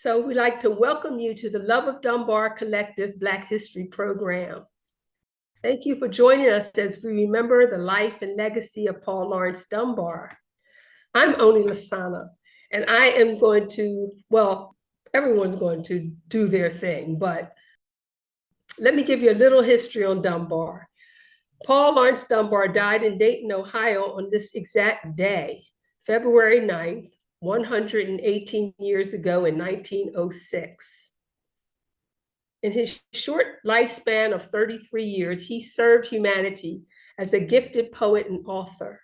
So we'd like to welcome you to the Love of Dunbar Collective Black History Program. Thank you for joining us as we remember the life and legacy of Paul Laurence Dunbar. I'm only Lasana, and I am going to, well, everyone's going to do their thing, but let me give you a little history on Dunbar. Paul Laurence Dunbar died in Dayton, Ohio on this exact day, February 9th, 118 years ago in 1906. In his short lifespan of 33 years, he served humanity as a gifted poet and author.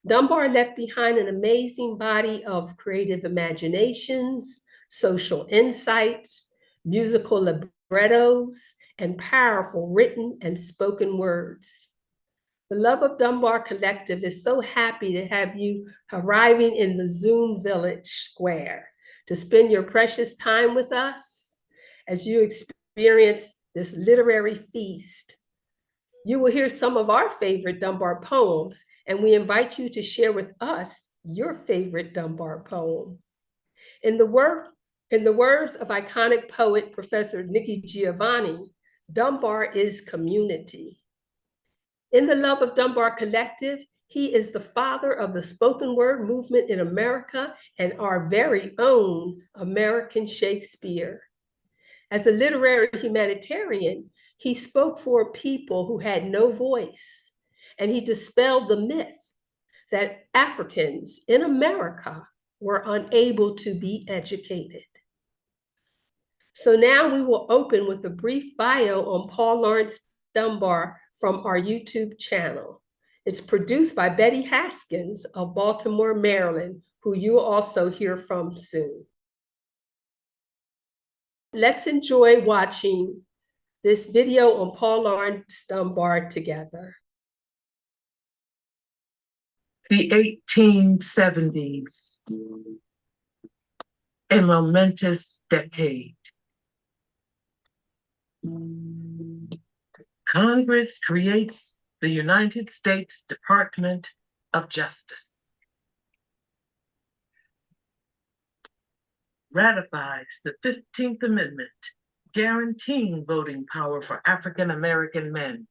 Dunbar left behind an amazing body of creative imaginations, social insights, musical librettos, and powerful written and spoken words. The Love of Dunbar Collective is so happy to have you arriving in the Zoom Village Square to spend your precious time with us as you experience this literary feast. You will hear some of our favorite Dunbar poems, and we invite you to share with us your favorite Dunbar poem. In the words of iconic poet Professor Nikki Giovanni, Dunbar is community. In the Love of Dunbar Collective, he is the father of the spoken word movement in America and our very own American Shakespeare. As a literary humanitarian, he spoke for people who had no voice, and he dispelled the myth that Africans in America were unable to be educated. So now we will open with a brief bio on Paul Laurence Dunbar from our YouTube channel. It's produced by Bettye Haskins of Baltimore, Maryland, who you will also hear from soon. Let's enjoy watching this video on Paul Laurence Dunbar together. The 1870s, a momentous decade. Congress creates the United States Department of Justice, ratifies the 15th Amendment, guaranteeing voting power for African American men,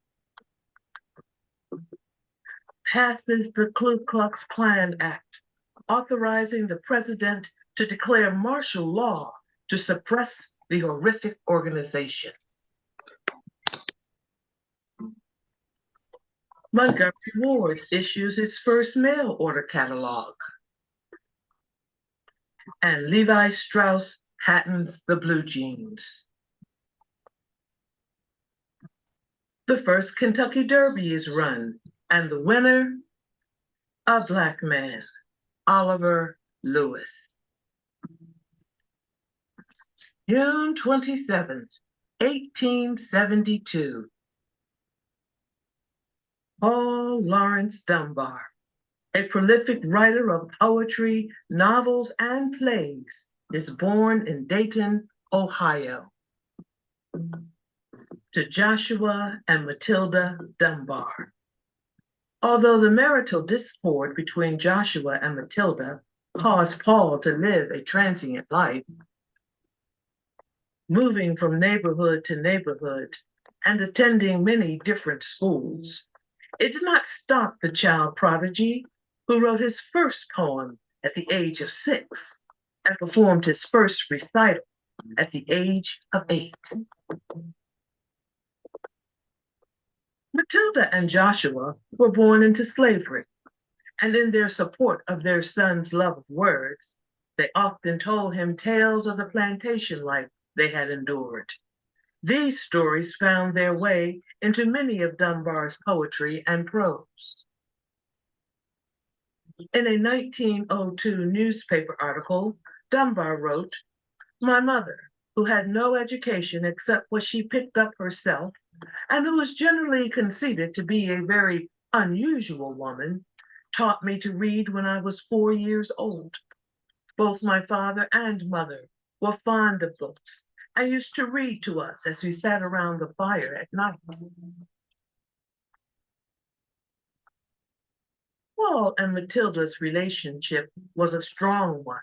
passes the Ku Klux Klan Act, authorizing the president to declare martial law to suppress the horrific organization. Montgomery Ward issues its first mail order catalog, and Levi Strauss patents the blue jeans. The first Kentucky Derby is run, and the winner, a Black man, Oliver Lewis. June 27th, 1872. Paul Laurence Dunbar, a prolific writer of poetry, novels, and plays, is born in Dayton, Ohio, to Joshua and Matilda Dunbar. Although the marital discord between Joshua and Matilda caused Paul to live a transient life, moving from neighborhood to neighborhood and attending many different schools, it did not stop the child prodigy who wrote his first poem at the age of 6 and performed his first recital at the age of 8. Matilda and Joshua were born into slavery, and in their support of their son's love of words, they often told him tales of the plantation life they had endured. These stories found their way into many of Dunbar's poetry and prose. In a 1902 newspaper article, Dunbar wrote, "My mother, who had no education except what she picked up herself, and who was generally conceded to be a very unusual woman, taught me to read when I was 4 years old. Both my father and mother were fond of books and used to read to us as we sat around the fire at night." Paul and Matilda's relationship was a strong one.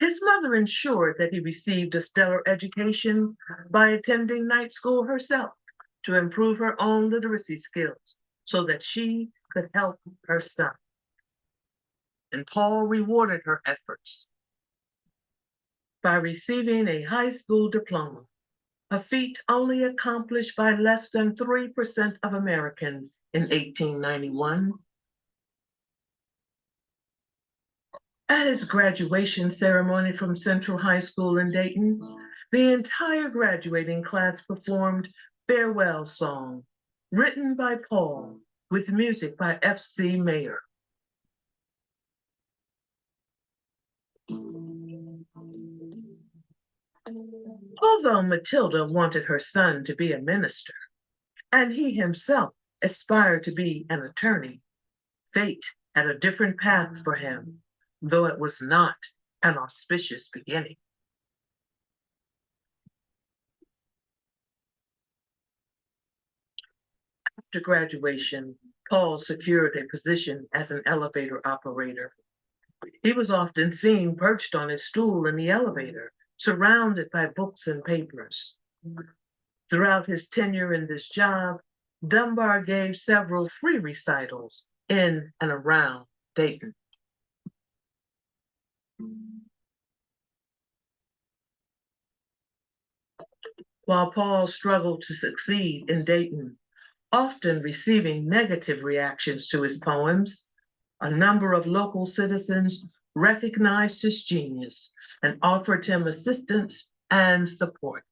His mother ensured that he received a stellar education by attending night school herself to improve her own literacy skills so that she could help her son. And Paul rewarded her efforts by receiving a high school diploma, a feat only accomplished by less than 3% of Americans in 1891. At his graduation ceremony from Central High School in Dayton, the entire graduating class performed Farewell Song, written by Paul, with music by F.C. Mayer. Although Matilda wanted her son to be a minister, and he himself aspired to be an attorney, fate had a different path for him, though it was not an auspicious beginning. After graduation, Paul secured a position as an elevator operator. He was often seen perched on his stool in the elevator, surrounded by books and papers. Throughout his tenure in this job, Dunbar gave several free recitals in and around Dayton. While Paul struggled to succeed in Dayton, often receiving negative reactions to his poems, a number of local citizens recognized his genius and offered him assistance and support.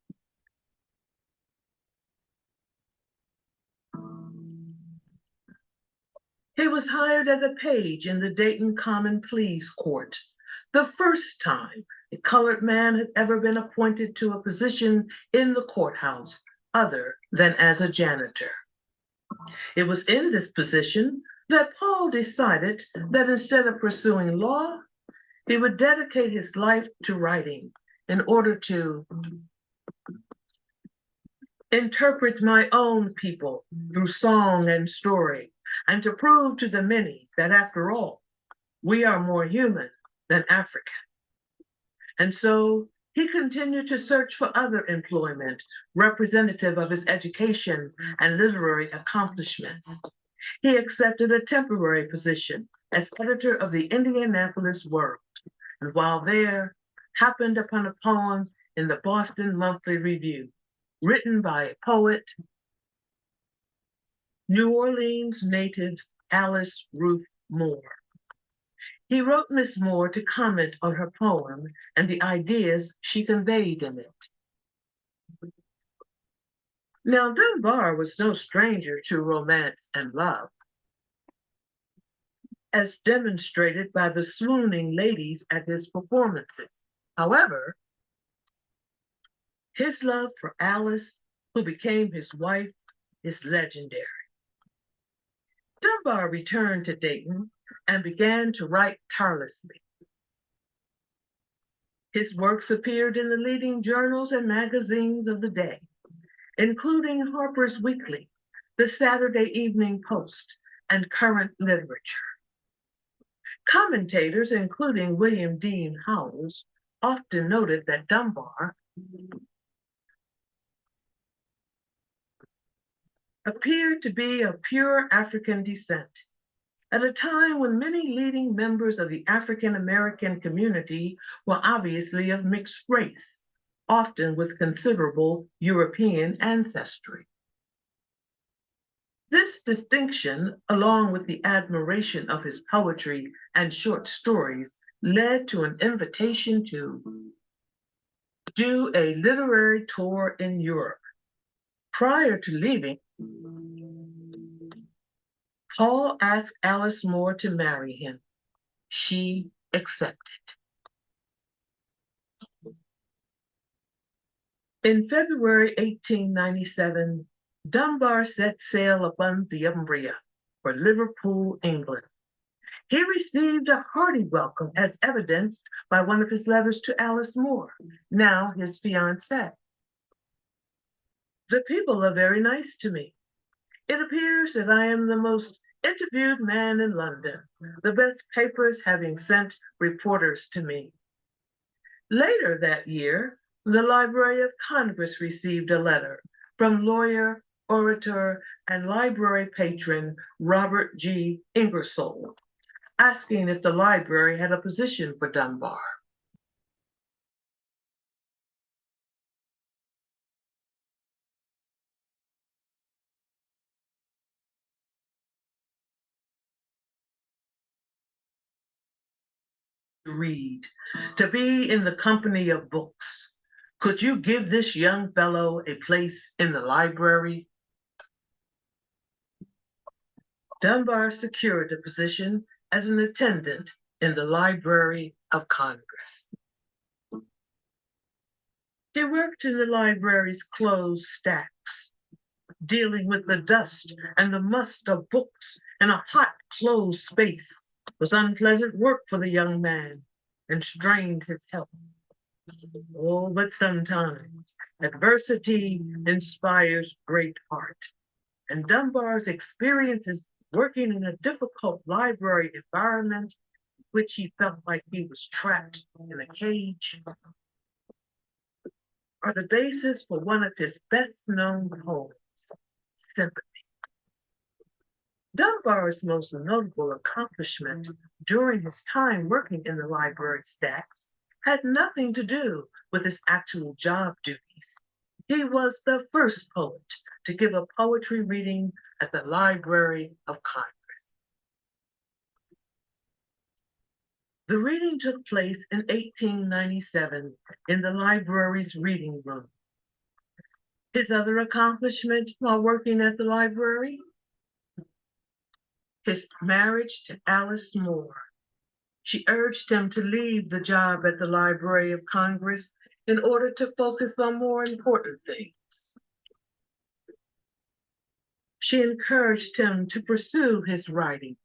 He was hired as a page in the Dayton Common Pleas Court, the first time a colored man had ever been appointed to a position in the courthouse other than as a janitor. It was in this position that Paul decided that instead of pursuing law, he would dedicate his life to writing in order to interpret my own people through song and story, and to prove to the many that after all, we are more human than African. And so he continued to search for other employment representative of his education and literary accomplishments. He accepted a temporary position as editor of the Indianapolis World, and while there, happened upon a poem in the Boston Monthly Review, written by a poet, New Orleans native Alice Ruth Moore. He wrote Miss Moore to comment on her poem and the ideas she conveyed in it. Now, Dunbar was no stranger to romance and love, as demonstrated by the swooning ladies at his performances. However, his love for Alice, who became his wife, is legendary. Dunbar returned to Dayton and began to write tirelessly. His works appeared in the leading journals and magazines of the day, including Harper's Weekly, the Saturday Evening Post, and Current Literature. Commentators, including William Dean Howells, often noted that Dunbar appeared to be of pure African descent, at a time when many leading members of the African American community were obviously of mixed race, often with considerable European ancestry. This distinction, along with the admiration of his poetry and short stories, led to an invitation to do a literary tour in Europe. Prior to leaving, Paul asked Alice Moore to marry him. She accepted. In February 1897, Dunbar set sail upon the Umbria for Liverpool, England. He received a hearty welcome, as evidenced by one of his letters to Alice Moore, now his fiancée. The people are very nice to me. It appears that I am the most interviewed man in London, the best papers having sent reporters to me. Later that year, the Library of Congress received a letter from lawyer, orator, and library patron Robert G. Ingersoll, asking if the library had a position for Dunbar. Read, to be in the company of books. Could you give this young fellow a place in the library? Dunbar secured a position as an attendant in the Library of Congress. He worked in the library's closed stacks, dealing with the dust and the must of books in a hot, closed space was unpleasant work for the young man and strained his health. Oh, but sometimes adversity inspires great heart. And Dunbar's experiences working in a difficult library environment, in which he felt like he was trapped in a cage, are the basis for one of his best-known poems, Sympathy. Dunbar's most notable accomplishment during his time working in the library stacks had nothing to do with his actual job duties. He was the first poet to give a poetry reading at the Library of Congress. The reading took place in 1897 in the library's reading room. His other accomplishment while working at the library? His marriage to Alice Moore. She urged him to leave the job at the Library of Congress in order to focus on more important things. She encouraged him to pursue his writing.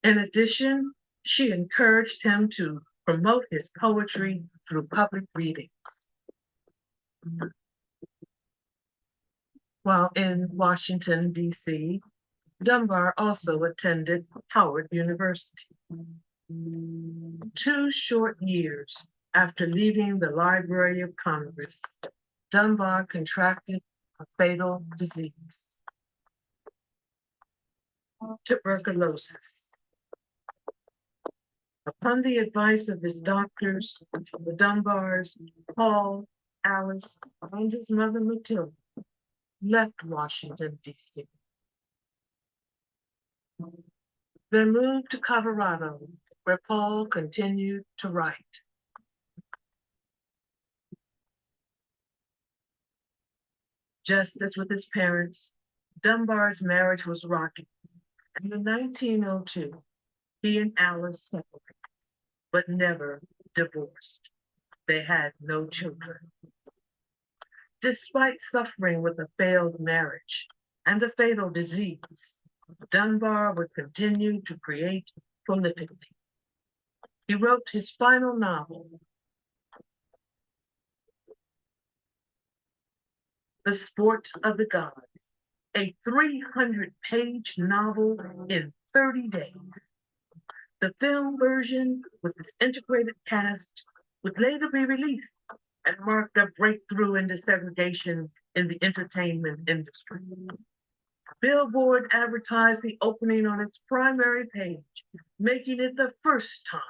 In addition, she encouraged him to promote his poetry through public readings. While in Washington, D.C., Dunbar also attended Howard University. 2 short years after leaving the Library of Congress, Dunbar contracted a fatal disease, tuberculosis. Upon the advice of his doctors, the Dunbars, Paul, Alice, and his mother Matilda, left Washington, D.C. They moved to Colorado, where Paul continued to write. Just as with his parents, Dunbar's marriage was rocky, and in 1902, he and Alice separated, but never divorced. They had no children. Despite suffering with a failed marriage and a fatal disease, Dunbar would continue to create prolifically. He wrote his final novel, The Sport of the Gods, a 300-page novel in 30 days. The film version, with its integrated cast, would later be released and marked a breakthrough in desegregation in the entertainment industry. Billboard advertised the opening on its primary page, making it the first time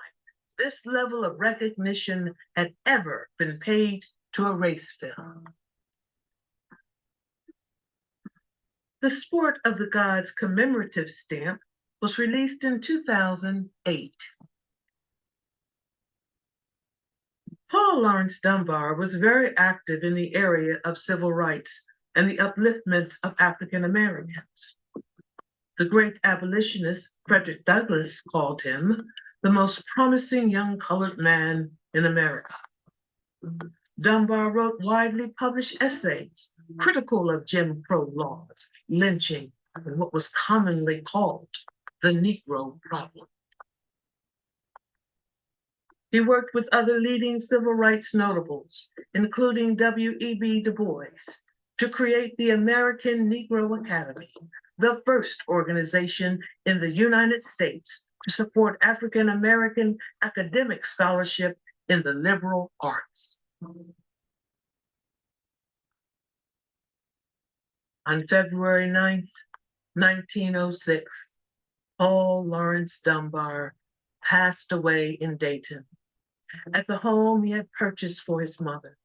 this level of recognition had ever been paid to a race film. The Sport of the Gods commemorative stamp was released in 2008. Paul Laurence Dunbar was very active in the area of civil rights and the upliftment of African Americans. The great abolitionist Frederick Douglass called him the most promising young colored man in America. Dunbar wrote widely published essays critical of Jim Crow laws, lynching, and what was commonly called the Negro problem. He worked with other leading civil rights notables, including W.E.B. Du Bois, to create the American Negro Academy, the first organization in the United States to support African American academic scholarship in the liberal arts. On February 9th, 1906, Paul Laurence Dunbar passed away in Dayton at the home he had purchased for his mother.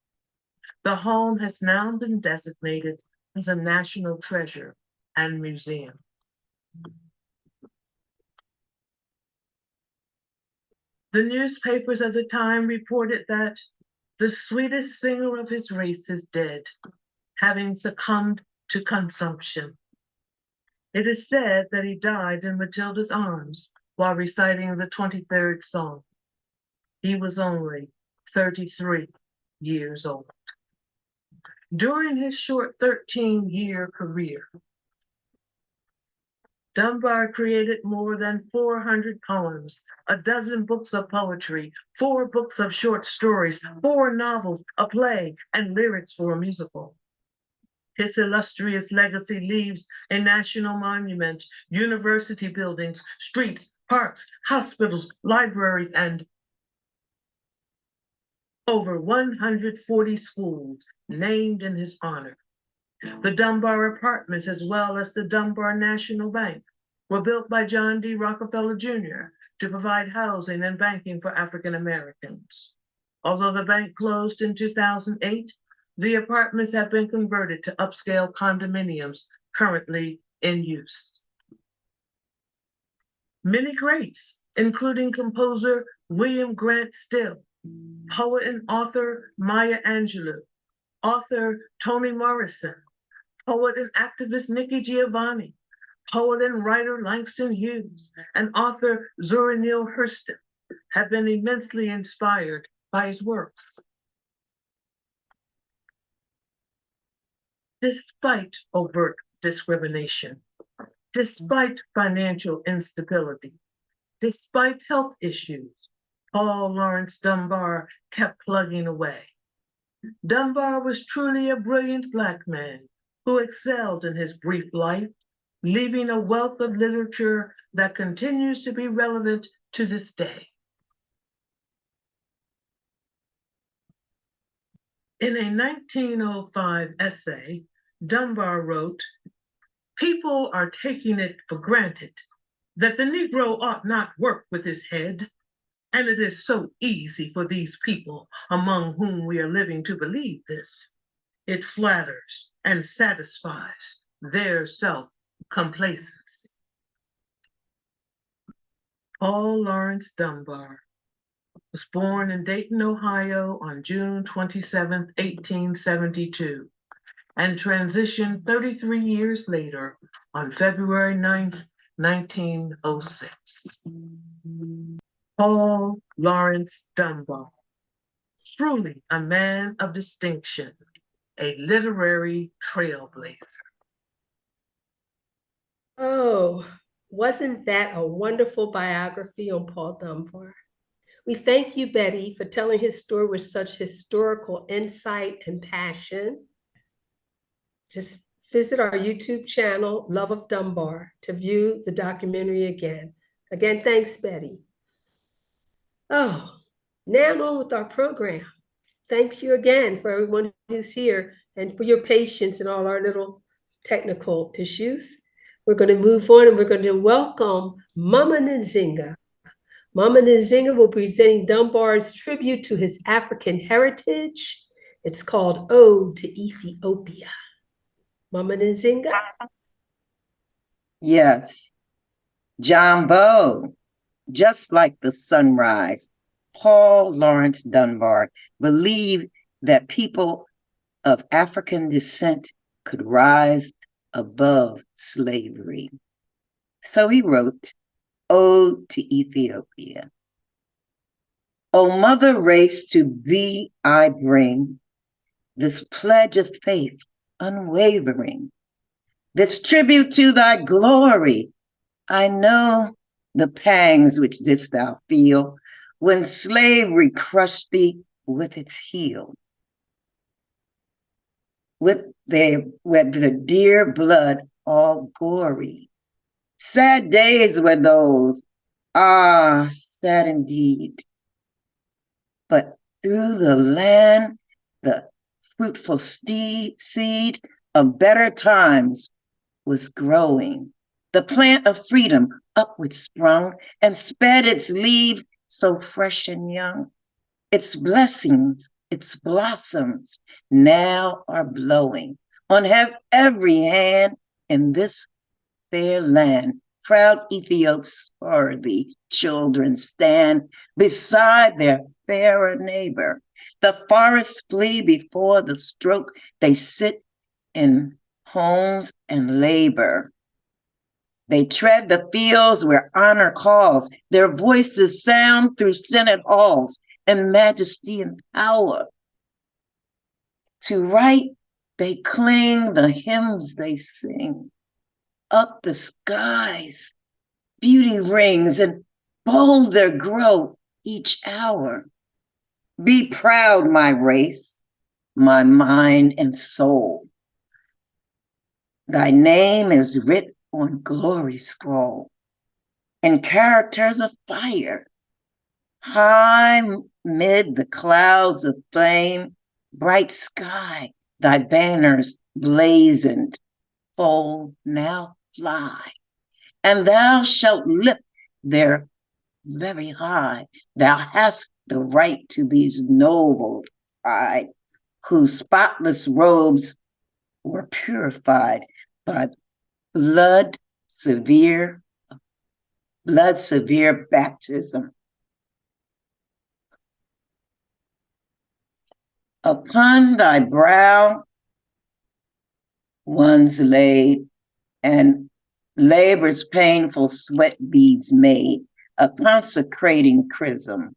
The home has now been designated as a national treasure and museum. The newspapers at the time reported that the sweetest singer of his race is dead, having succumbed to consumption. It is said that he died in Matilda's arms while reciting the 23rd Psalm. He was only 33 years old. During his short 13-year career, Dunbar created more than 400 poems, a dozen books of poetry, 4 books of short stories, 4 novels, a play, and lyrics for a musical. His illustrious legacy leaves a national monument, university buildings, streets, parks, hospitals, libraries, and over 140 schools named in his honor. The Dunbar Apartments, as well as the Dunbar National Bank, were built by John D. Rockefeller Jr. to provide housing and banking for African Americans. Although the bank closed in 2008, the apartments have been converted to upscale condominiums currently in use. Many greats, including composer William Grant Still, poet and author Maya Angelou, author Toni Morrison, poet and activist Nikki Giovanni, poet and writer Langston Hughes, and author Zora Neale Hurston have been immensely inspired by his works. Despite overt discrimination, despite financial instability, despite health issues, Paul Laurence Dunbar kept plugging away. Dunbar was truly a brilliant Black man who excelled in his brief life, leaving a wealth of literature that continues to be relevant to this day. In a 1905 essay, Dunbar wrote, "People are taking it for granted that the Negro ought not work with his head, and it is so easy for these people among whom we are living to believe this. It flatters and satisfies their self-complacency." Paul Laurence Dunbar was born in Dayton, Ohio on June 27, 1872, and transitioned 33 years later on February 9, 1906. Paul Laurence Dunbar, truly a man of distinction, a literary trailblazer. Oh, wasn't that a wonderful biography on Paul Dunbar? We thank you, Bettye, for telling his story with such historical insight and passion. Just visit our YouTube channel, Love of Dunbar, to view the documentary again. Again, thanks, Bettye. Oh, now on with our program. Thank you again for everyone who's here and for your patience in all our little technical issues. We're going to move on and we're going to welcome Mama Nzinga. Mama Nzinga will be presenting Dunbar's tribute to his African heritage. It's called Ode to Ethiopia. Mama Nzinga? Yes. Jambo, just like the sunrise, Paul Laurence Dunbar believed that people of African descent could rise above slavery. So he wrote, Ode to Ethiopia. O mother race, to thee I bring this pledge of faith unwavering, this tribute to thy glory. I know the pangs which didst thou feel when slavery crushed thee with its heel. With the dear blood all gory. Sad days were those, Ah, sad indeed. But through the land, the fruitful seed of better times was growing. The plant of freedom upward sprung and sped its leaves so fresh and young. Its blessings, its blossoms now are blowing on every hand in this fair land. Proud Ethiopia's swarthy children stand beside their fairer neighbor. The forests flee before the stroke. They sit in homes and labor. They tread the fields where honor calls. Their voices sound through Senate halls and majesty and power. To right, they cling, the hymns they sing. Up the skies, beauty rings and bolder grow each hour. Be proud, my race, my mind and soul. Thy name is writ on glory scroll in characters of fire. High mid the clouds of flame, bright sky, thy banners blazoned, fold now fly, and thou shalt lift their very high. Thou hast the right to these noble pride, whose spotless robes were purified by blood severe baptism. Upon thy brow one's laid, and labor's painful sweat beads made, a consecrating chrism.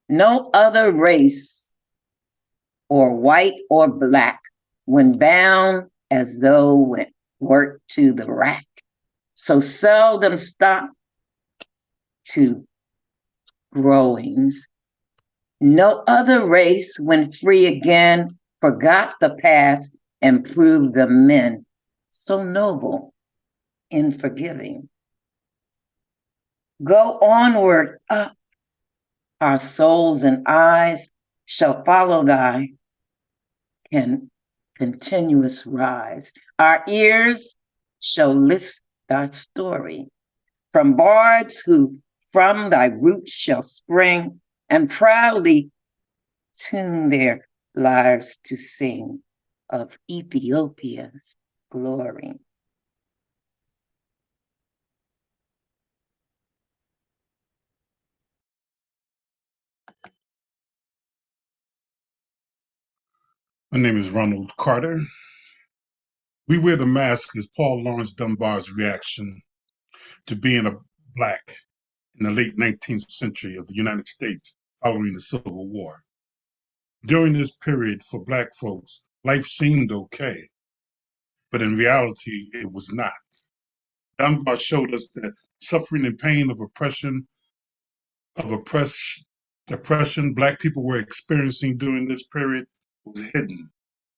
No other race, or white or black, when bound as though went work to the rack, so seldom stop to growings. No other race, when free again, forgot the past and proved the men so noble in forgiving. Go onward up, our souls and eyes shall follow thy continuous rise. Our ears shall list thy story from bards who from thy roots shall spring and proudly tune their lyres to sing of Ethiopia's glory. My name is Ronald Carter. We Wear the Mask is Paul Laurence Dunbar's reaction to being a Black in the late 19th century of the United States following the Civil War. During this period for Black folks, life seemed okay, but in reality, it was not. Dunbar showed us that suffering and pain of oppression Black people were experiencing during this period was hidden.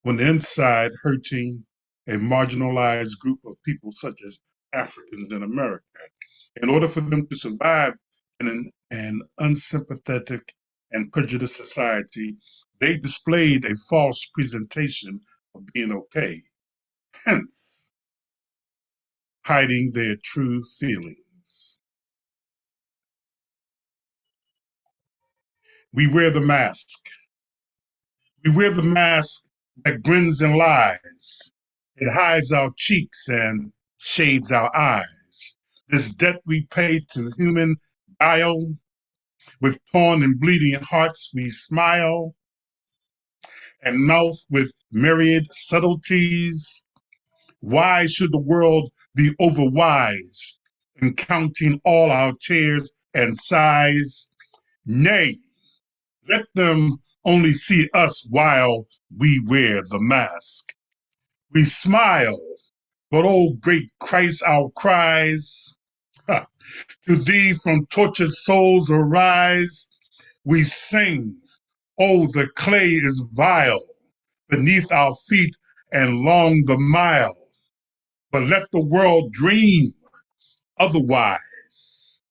On the inside, hurting a marginalized group of people such as Africans in America. In order for them to survive in an unsympathetic and prejudiced society, they displayed a false presentation of being okay, hence hiding their true feelings. We wear the mask. We wear the mask that grins and lies. It hides our cheeks and shades our eyes. This debt we pay to human guile, with torn and bleeding hearts we smile, and mouth with myriad subtleties. Why should the world be overwise in counting all our tears and sighs? Nay, let them only see us while we wear the mask. We smile, but oh great Christ, our cries, to thee from tortured souls arise. We sing, oh the clay is vile beneath our feet and long the mile. But let the world dream otherwise.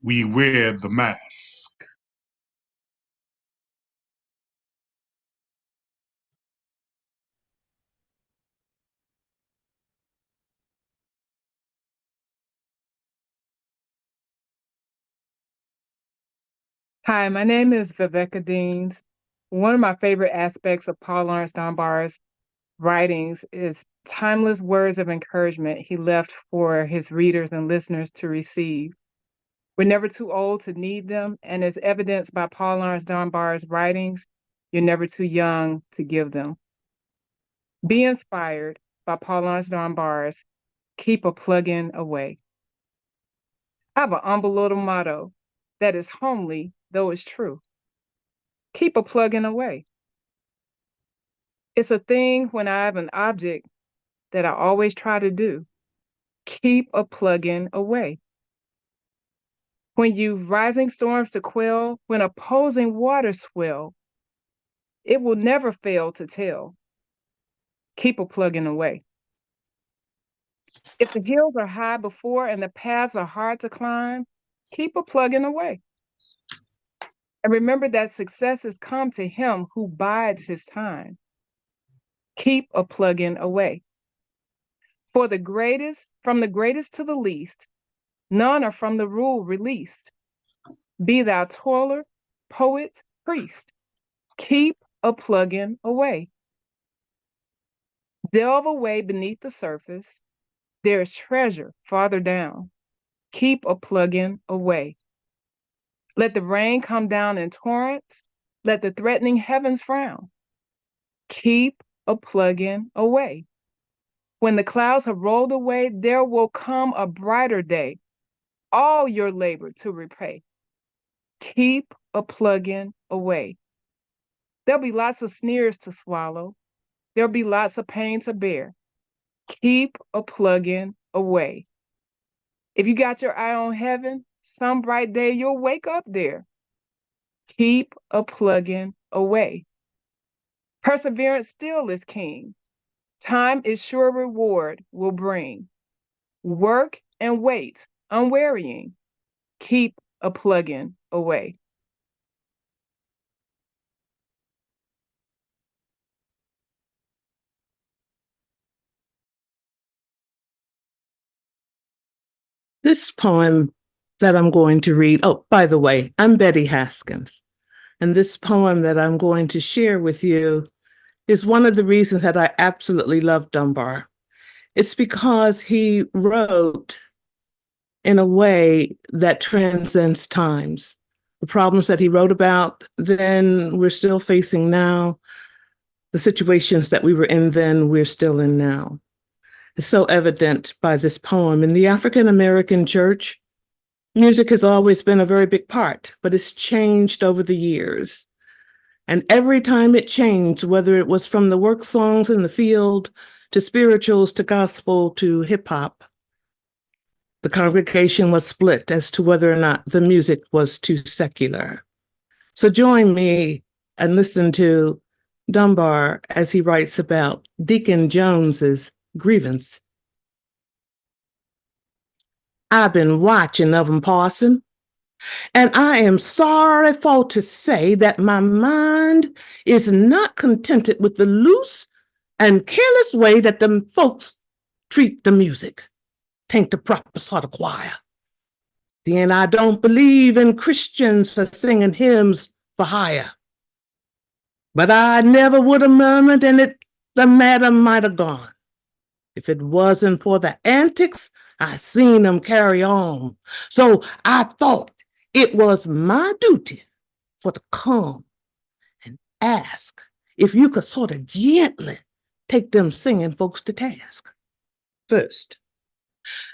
we wear the mask. Hi, my name is Viveca Deans. One of my favorite aspects of Paul Laurence Dunbar's writings is timeless words of encouragement he left for his readers and listeners to receive. We're never too old to need them, and as evidenced by Paul Laurence Dunbar's writings, you're never too young to give them. Be inspired by Paul Laurence Dunbar's Keep a Plug-in Away. I have an humble little motto that is homely, though it's true. Keep a plug-in away. It's a thing when I have an object that I always try to do. Keep a plug-in away. When you've rising storms to quell, when opposing waters swell, it will never fail to tell. Keep a plug-in away. If the hills are high before and the paths are hard to climb, keep a plug-in away. And remember that successes come to him who bides his time. Keep a plug-in away. For the greatest, from the greatest to the least, none are from the rule released. Be thou toiler, poet, priest. Keep a plug-in away. Delve away beneath the surface. There is treasure farther down. Keep a plug-in away. Let the rain come down in torrents. Let the threatening heavens frown. Keep a plug-in away. When the clouds have rolled away, there will come a brighter day. All your labor to repay. Keep a plug-in away. There'll be lots of sneers to swallow. There'll be lots of pain to bear. Keep a plug-in away. If you got your eye on heaven, some bright day you'll wake up there. Keep a plug-in away. Perseverance still is king. Time is sure reward will bring. Work and wait, unwearying. Keep a plug-in away. This poem that I'm going to read, oh, by the way, I'm Bettye Haskins. And this poem that I'm going to share with you is one of the reasons that I absolutely love Dunbar. It's because he wrote in a way that transcends times. The problems that he wrote about then, we're still facing now. The situations that we were in then, we're still in now. It's so evident by this poem. In the African American church, music has always been a very big part, but it's changed over the years. And every time it changed, whether it was from the work songs in the field, to spirituals, to gospel, to hip hop, the congregation was split as to whether or not the music was too secular. So join me and listen to Dunbar as he writes about Deacon Jones's grievance. I've been watching of 'em, Parson, and I am sorry for to say that my mind is not contented with the loose and careless way that them folks treat the music. Tain't the proper sort of choir. Then I don't believe in Christians a singing hymns for hire. But I never would have murmured, and the matter might have gone if it wasn't for the antics I seen them carry on. So I thought it was my duty for to come and ask if you could sort of gently take them singing folks to task. First,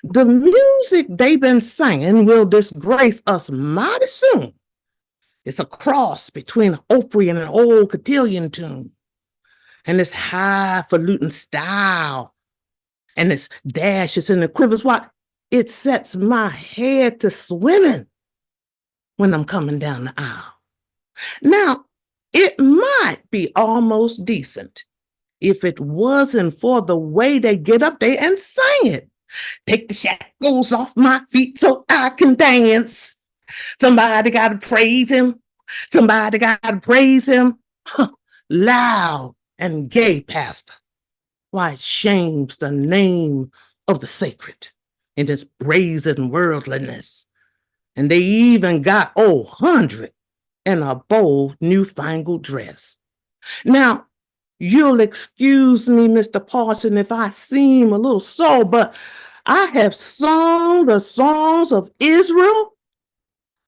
the music they been singing will disgrace us mighty soon. It's a cross between an Opry and an old cotillion tune. And this highfalutin style and its dashes and the quivers, why, it sets my head to swimming when I'm coming down the aisle. Now, it might be almost decent if it wasn't for the way they get up there and sing it. Take the shackles off my feet so I can dance. Somebody got to praise him. Somebody got to praise him. Loud and gay, Pastor. Why, it shames the name of the sacred in its brazen worldliness. And they even got 100 in a bold newfangled dress. Now, you'll excuse me, Mr. Parson, if I seem a little sore, but I have sung the songs of Israel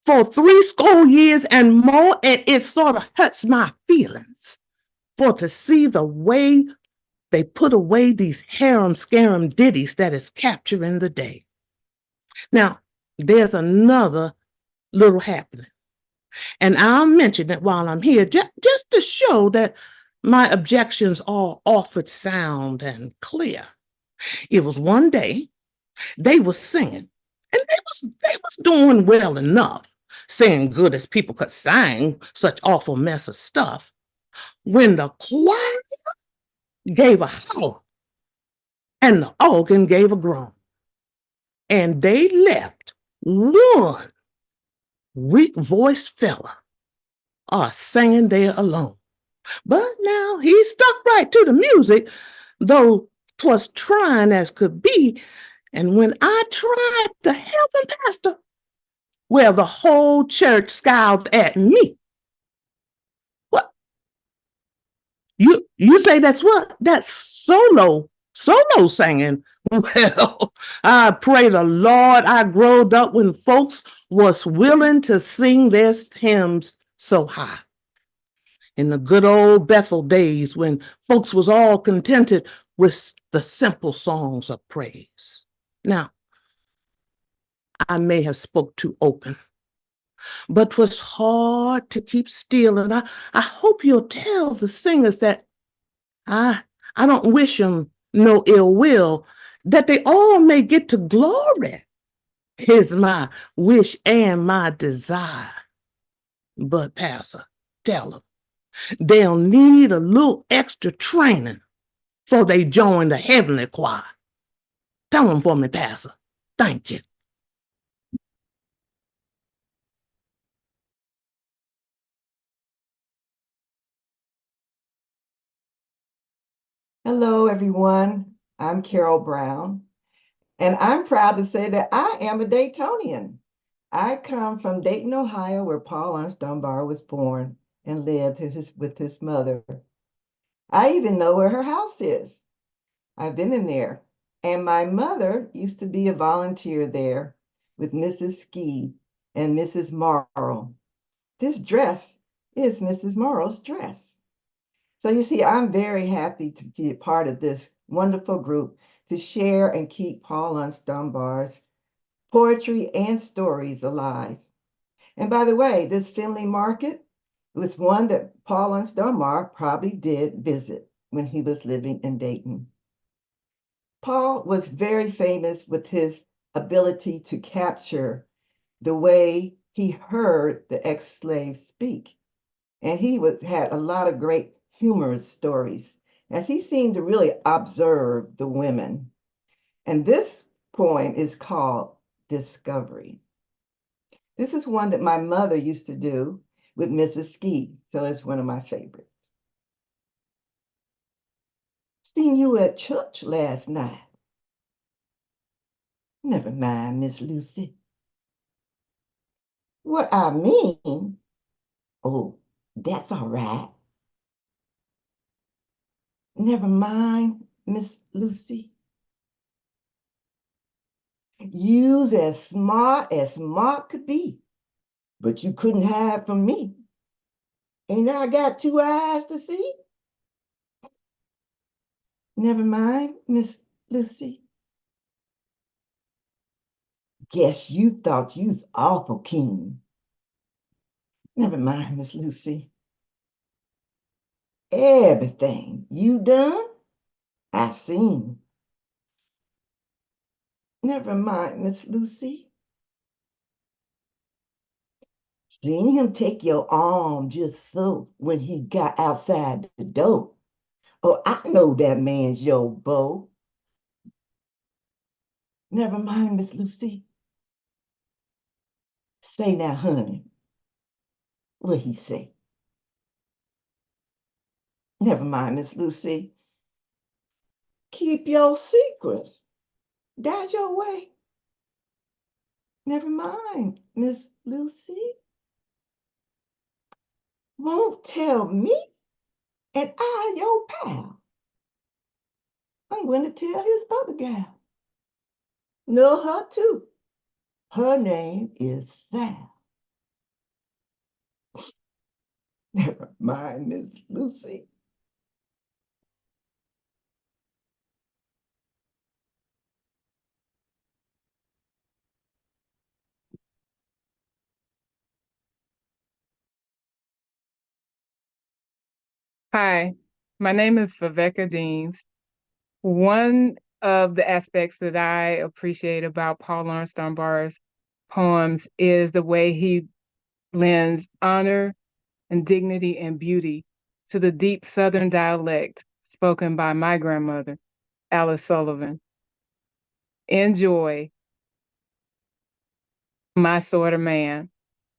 for 60 years and more, and it sort of hurts my feelings for to see the way they put away these harem-scarum ditties that is capturing the day. Now, there's another little happening, and I'll mention it while I'm here, just to show that my objections are offered sound and clear. It was one day they were singing, and they was doing well enough, singing good as people could sing such awful mess of stuff, when the choir gave a howl and the organ gave a groan, and they left one weak-voiced fella singing there alone. But now he stuck right to the music, though 'twas trying as could be. And when I tried to help him, Pastor, well, the whole church scowled at me. What? You say that's what? That's solo singing. Well, I pray the Lord I growed up when folks was willing to sing their hymns so high. In the good old Bethel days when folks was all contented with the simple songs of praise. Now, I may have spoke too open, but 'twas hard to keep still, and I hope you'll tell the singers that I don't wish them no ill will, that they all may get to glory is my wish and my desire. But Pastor, tell them they'll need a little extra training before they join the heavenly choir. Tell them for me, Pastor. Thank you. Hello, everyone. I'm Carol Brown, and I'm proud to say that I am a Daytonian. I come from Dayton, Ohio, where Paul Laurence Dunbar was born and lived with his mother. I even know where her house is. I've been in there. And my mother used to be a volunteer there with Mrs. Ski and Mrs. Morrow. This dress is Mrs. Morrow's dress. So you see, I'm very happy to be a part of this wonderful group to share and keep Paul Laurence Dunbar's poetry and stories alive. And by the way, this Finley Market was one that Paul Laurence Dunbar probably did visit when he was living in Dayton. Paul was very famous with his ability to capture the way he heard the ex-slaves speak. And he had a lot of great humorous stories, as he seemed to really observe the women. And this poem is called Discovery. This is one that my mother used to do with Mrs. Ski, so it's one of my favorites. Seen you at church last night. Never mind, Miss Lucy. What I mean? Oh, that's all right. Never mind, Miss Lucy. You's as smart could be, but you couldn't hide from me. Ain't I got 2 eyes to see? Never mind, Miss Lucy. Guess you thought you's awful keen. Never mind, Miss Lucy. Everything you done, I seen. Never mind, Miss Lucy. Seen him take your arm just so when he got outside the door. Oh, I know that man's your beau. Never mind, Miss Lucy. Say now, honey, what he say? Never mind, Miss Lucy. Keep your secrets. That's your way. Never mind, Miss Lucy. Won't tell me, and I your pal. I'm going to tell his other gal. Know her too. Her name is Sal. Never mind, Miss Lucy. Hi, my name is Viveca Deans. One of the aspects that I appreciate about Paul Laurence Dunbar's poems is the way he blends honor and dignity and beauty to the deep Southern dialect spoken by my grandmother, Alice Sullivan. Enjoy My Sort of Man.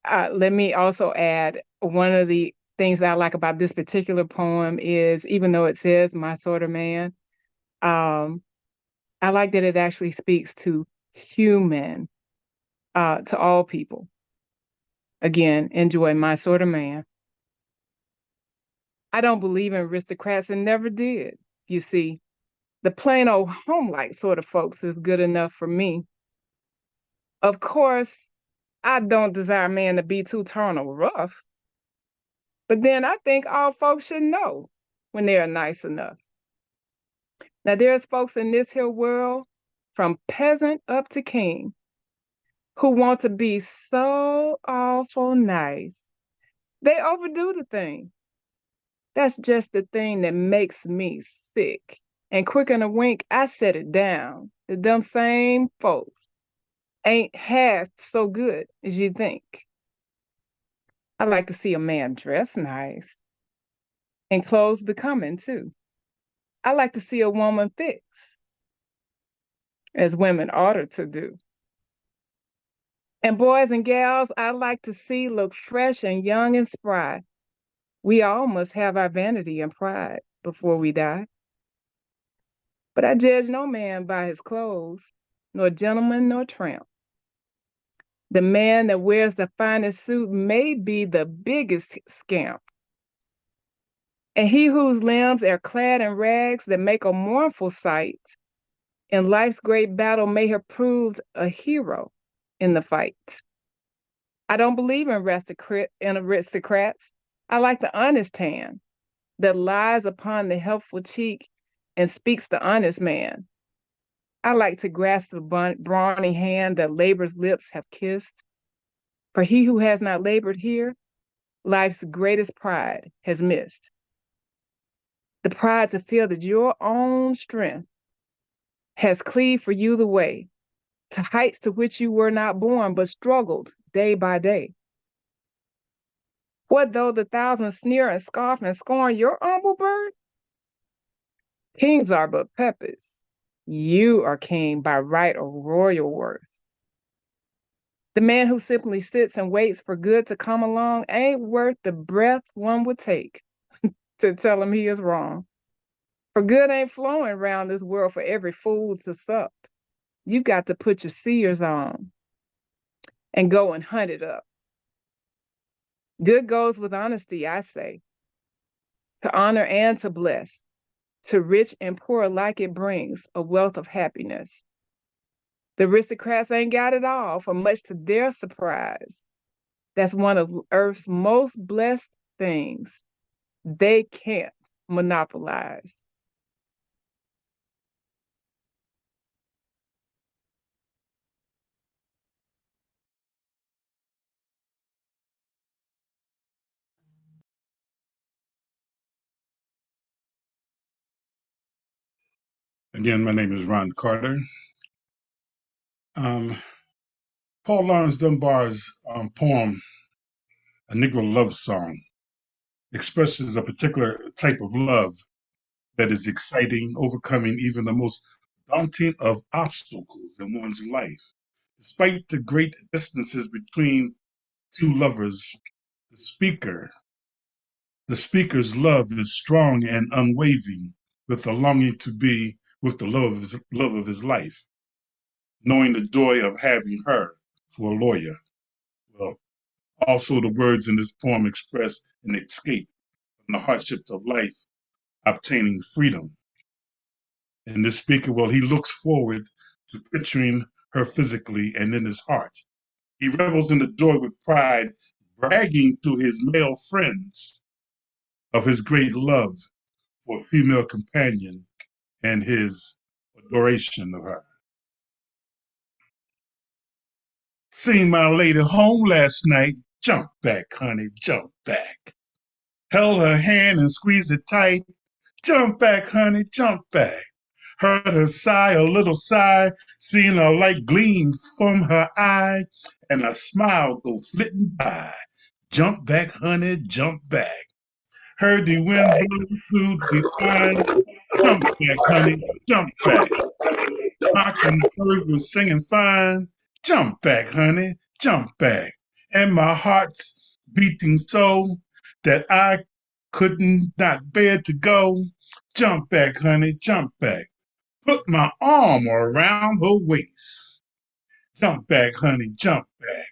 Let me also add, one of the things I like about this particular poem is, even though it says my sort of man, I like that it actually speaks to human, to all people. Again, enjoy my sort of man. I don't believe in aristocrats and never did. You see, the plain old home-like sort of folks is good enough for me. Of course, I don't desire a man to be too tarnal rough, but then I think all folks should know when they are nice enough. Now, there's folks in this here world, from peasant up to king, who want to be so awful nice. They overdo the thing. That's just the thing that makes me sick. And quick in a wink, I set it down. Them same folks ain't half so good as you think. I like to see a man dress nice and clothes becoming too. I like to see a woman fix, as women ought to do. And boys and gals I like to see look fresh and young and spry. We all must have our vanity and pride before we die. But I judge no man by his clothes, nor gentleman nor tramp. The man that wears the finest suit may be the biggest scamp. And he whose limbs are clad in rags that make a mournful sight, in life's great battle may have proved a hero in the fight. I don't believe in aristocrats. I like the honest hand that lies upon the healthful cheek and speaks the honest man. I like to grasp the brawny hand that labor's lips have kissed. For he who has not labored here, life's greatest pride has missed. The pride to feel that your own strength has cleaved for you the way to heights to which you were not born, but struggled day by day. What though the thousands sneer and scoff and scorn your humble birth? Kings are but peppers. You are king by right of royal worth. The man who simply sits and waits for good to come along ain't worth the breath one would take to tell him he is wrong. For good ain't flowing round this world for every fool to sup. You got to put your seers on and go and hunt it up. Good goes with honesty, I say, to honor and to bless, to rich and poor alike it brings a wealth of happiness. The aristocrats ain't got it all, for much to their surprise. That's one of Earth's most blessed things. They can't monopolize. Again, my name is Ron Carter. Paul Laurence Dunbar's poem, A Negro Love Song, expresses a particular type of love that is exciting, overcoming even the most daunting of obstacles in one's life. Despite the great distances between two lovers, the speaker. The speaker's love is strong and unwavering, with a longing to be with the love of his life, knowing the joy of having her for a lawyer. Well, also the words in this poem express an escape from the hardships of life, obtaining freedom. And this speaker, well, he looks forward to picturing her physically and in his heart. He revels in the joy with pride, bragging to his male friends of his great love for a female companion and his adoration of her. Seen my lady home last night. Jump back, honey, jump back. Held her hand and squeezed it tight. Jump back, honey, jump back. Heard her sigh, a little sigh, seeing a light gleam from her eye, and a smile go flitting by. Jump back, honey, jump back. Heard the wind blow through the pine. Jump back, honey, jump back. Mockingbird was singing fine. Jump back, honey, jump back. And my heart's beating so that I couldn't not bear to go. Jump back, honey, jump back. Put my arm around her waist. Jump back, honey, jump back.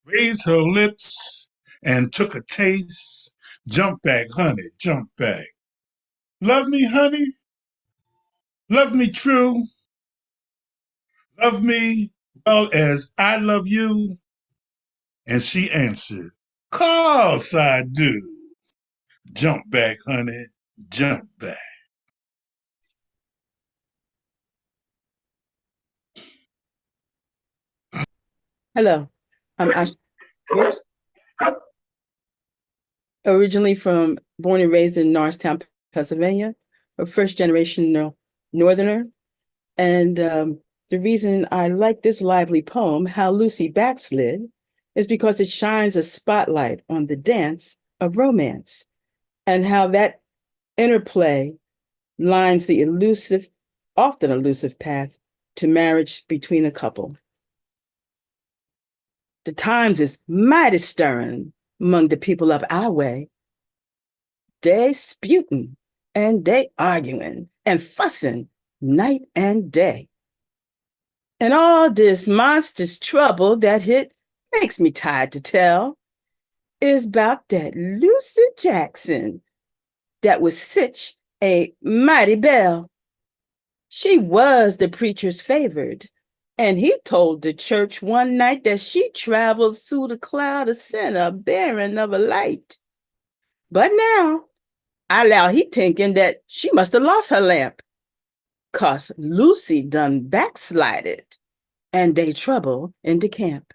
Raised her lips and took a taste. Jump back, honey, jump back. Love me, honey? Love me true? Love me well as I love you? And she answered, course I do. Jump back, honey, jump back. Hello, I'm Ashabi, originally born and raised in Norristown, Pennsylvania, a first-generation Northerner. And the reason I like this lively poem, How Lucy Backslid, is because it shines a spotlight on the dance of romance and how that interplay lines the often elusive path to marriage between a couple. The times is mighty stirring among the people up our way. They sputing and they arguing and fussing night and day. And all this monstrous trouble that hit makes me tired to tell is about that Lucy Jackson that was such a mighty belle. She was the preacher's favored, and he told the church one night that she traveled through the cloud of sinner, bearing of a light. But now, I allow he thinking that she must have lost her lamp, 'cause Lucy done backslided, and they trouble in the camp.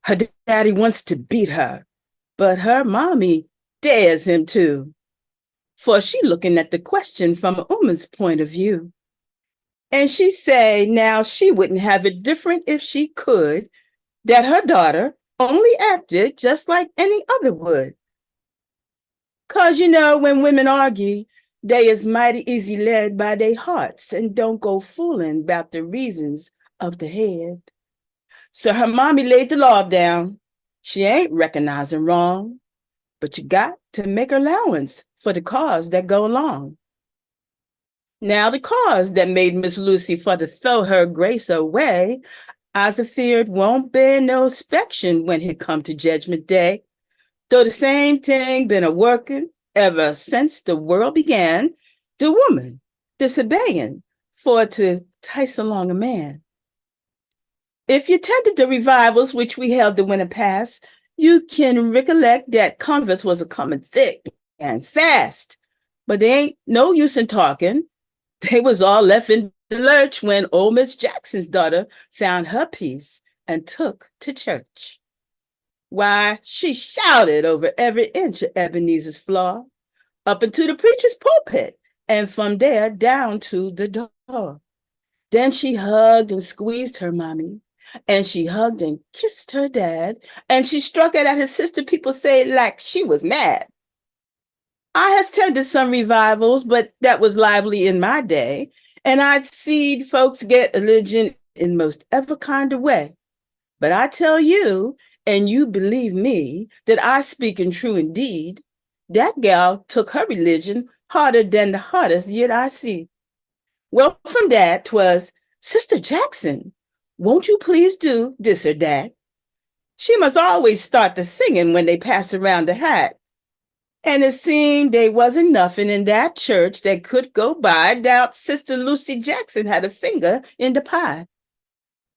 Her daddy wants to beat her, but her mommy dares him to, for she looking at the question from a woman's point of view. And she say now she wouldn't have it different if she could, that her daughter only acted just like any other would. 'Cause when women argue, they is mighty easy led by their hearts and don't go fooling about the reasons of the head. So her mommy laid the law down. She ain't recognizing wrong, but you got to make allowance for the cause that go along. Now the cause that made Miss Lucy for to throw her grace away, I's afeared won't bear no inspection when it come to Judgment Day. Though the same thing been a-working ever since the world began, the woman disobeying for to tice along a man. If you attended the revivals which we held the winter past, you can recollect that converts was a-coming thick and fast, but they ain't no use in talking. They was all left in the lurch when old Miss Jackson's daughter found her peace and took to church. Why, she shouted over every inch of Ebenezer's floor, up into the preacher's pulpit, and from there down to the door. Then she hugged and squeezed her mommy, and she hugged and kissed her dad, and she struck it at her sister. People say like she was mad. I has attended some revivals, but that was lively in my day, and I'd seen folks get religion in most ever kind of way. But I tell you, And you believe me that I speak in true indeed. That gal took her religion harder than the hardest yet I see. Well, from that 'twas, Sister Jackson, won't you please do this or that? She must always start the singing when they pass around the hat. And it seemed there wasn't nothing in that church that could go by. I doubt Sister Lucy Jackson had a finger in the pie.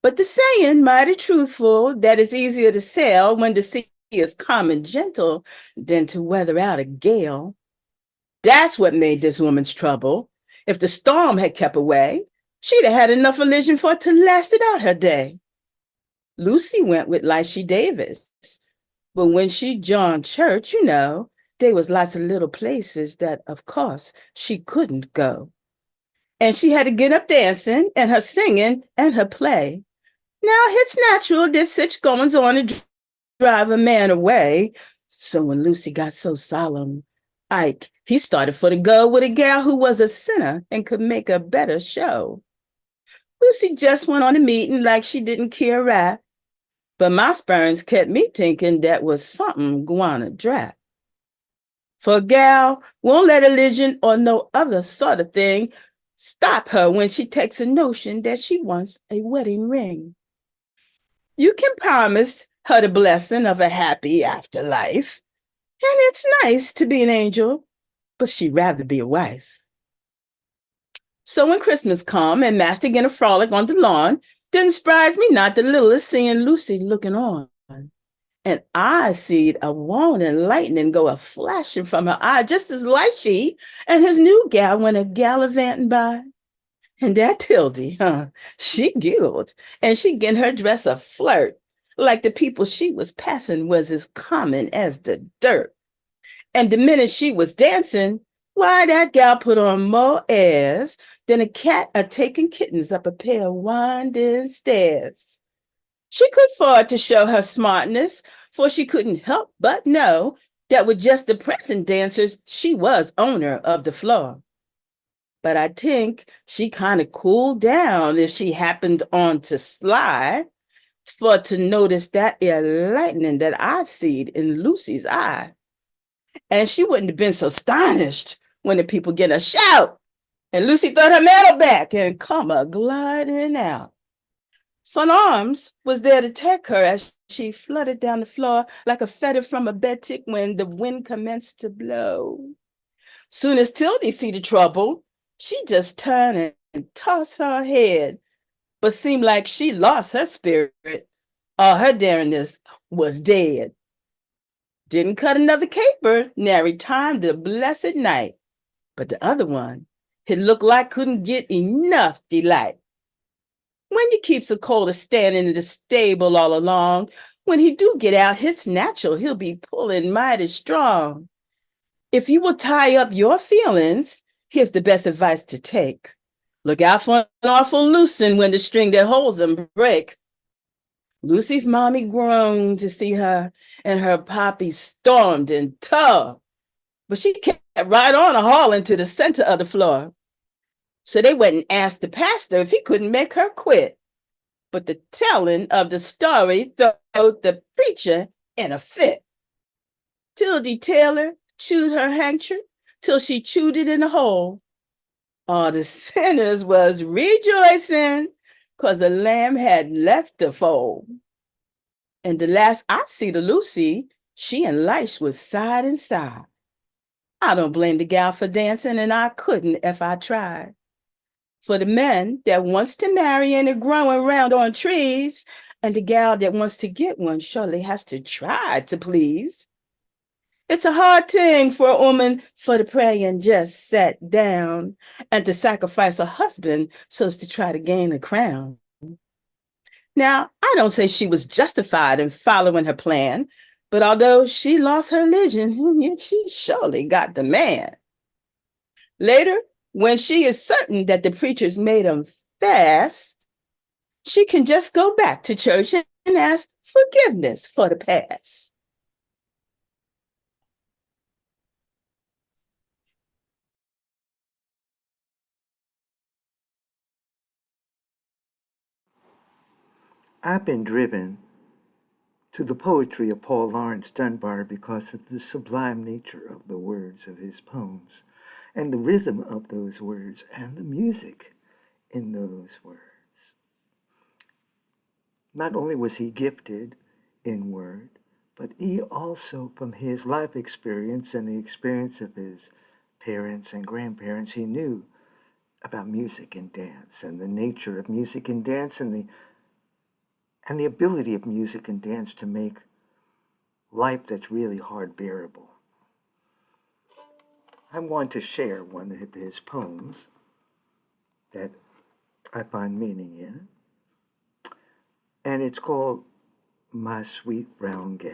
But the saying mighty truthful that it's easier to sail when the sea is calm and gentle than to weather out a gale. That's what made this woman's trouble. If the storm had kept away, she'd have had enough religion for it to last it out her day. Lucy went with Lyshie Davis. But when she joined church, there was lots of little places that, of course, she couldn't go. And she had to get up dancing and her singing and her play. Now, it's natural that such goings on to drive a man away. So when Lucy got so solemn, Ike, he started for to go with a gal who was a sinner and could make a better show. Lucy just went on the meeting like she didn't care a rap. But my spurns kept me thinking that was something gonna drap. For a gal won't let religion or no other sort of thing stop her when she takes a notion that she wants a wedding ring. You can promise her the blessing of a happy afterlife. And it's nice to be an angel, but she'd rather be a wife. So when Christmas come and Master get a frolic on the lawn, didn't surprise me not the littlest seeing Lucy looking on. And I seed a warning lightning go a flashing from her eye just as Lyshie and his new gal went a gallivanting by. And that Tildy, she giggled, and she get her dress a flirt, like the people she was passing was as common as the dirt. And the minute she was dancing, why, that gal put on more airs than a cat taking kittens up a pair of winding stairs. She could afford to show her smartness, for she couldn't help but know that with just the present dancers, she was owner of the floor. But I think she kind of cooled down if she happened on to slide, for to notice that air lightning that I seed in Lucy's eye. And she wouldn't have been so astonished when the people get a shout, and Lucy threw her mantle back and come a gliding out. Son Arms was there to take her as she fluttered down the floor like a feather from a Bettye when the wind commenced to blow. Soon as Tildy see the trouble, she just turned and tossed her head, but seemed like she lost her spirit. All her daringness was dead. Didn't cut another caper, nary time the blessed night. But the other one, it looked like couldn't get enough delight. When you keeps a colt standing in the stable all along, when he do get out, it's natural he'll be pulling mighty strong. If you will tie up your feelings, here's the best advice to take. Look out for an awful loosen when the string that holds them break. Lucy's mommy groaned to see her, and her poppy stormed and tore. But she kept right on hauling to the center of the floor. So they went and asked the pastor if he couldn't make her quit. But the telling of the story threw the preacher in a fit. Tildy Taylor chewed her handkerchief till she chewed it in a hole. All the sinners was rejoicing, 'cause a lamb had left the fold. And the last I see to Lucy, she and Lysh was side and side. I don't blame the gal for dancing, and I couldn't if I tried. For the men that wants to marry and are growing around on trees, and the gal that wants to get one surely has to try to please. It's a hard thing for a woman for to pray and just sit down and to sacrifice a husband so as to try to gain a crown. Now, I don't say she was justified in following her plan, but although she lost her religion, yet she surely got the man. Later, when she is certain that the preachers made him fast, she can just go back to church and ask forgiveness for the past. I've been driven to the poetry of Paul Laurence Dunbar because of the sublime nature of the words of his poems and the rhythm of those words and the music in those words. Not only was he gifted in word, but he also, from his life experience and the experience of his parents and grandparents, he knew about music and dance and the nature of music and dance and the ability of music and dance to make life that's really hard bearable. I want to share one of his poems that I find meaning in, and it's called My Sweet Brown Gal.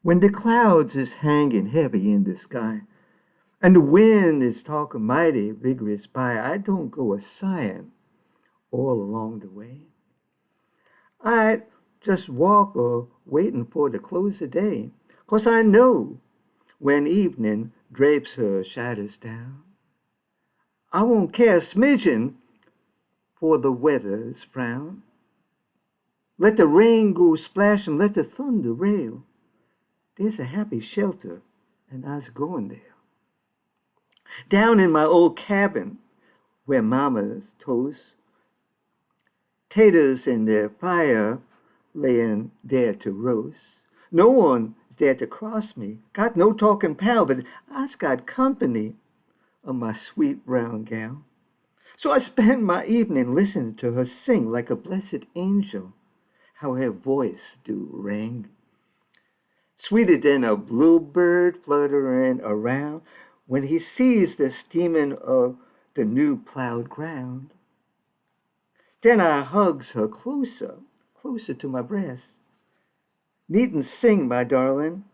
When the clouds is hanging heavy in the sky, and the wind is talking mighty vigorous by, I don't go a-sighing all along the way. I just walk waiting for the close of day, 'cause I know when evening drapes her shadows down, I won't care a smidgen for the weather's frown. Let the rain go splash and let the thunder rail. There's a happy shelter, and I was going there. Down in my old cabin, where mama's toast, taters in the fire laying there to roast. No one is there to cross me. Got no talking pal, but I's got company of my sweet brown gal. So I spend my evening listening to her sing like a blessed angel, how her voice do ring. Sweeter than a bluebird fluttering around when he sees the steaming of the new plowed ground. Then I hugs her closer, closer to my breast. Needn't sing, my darling.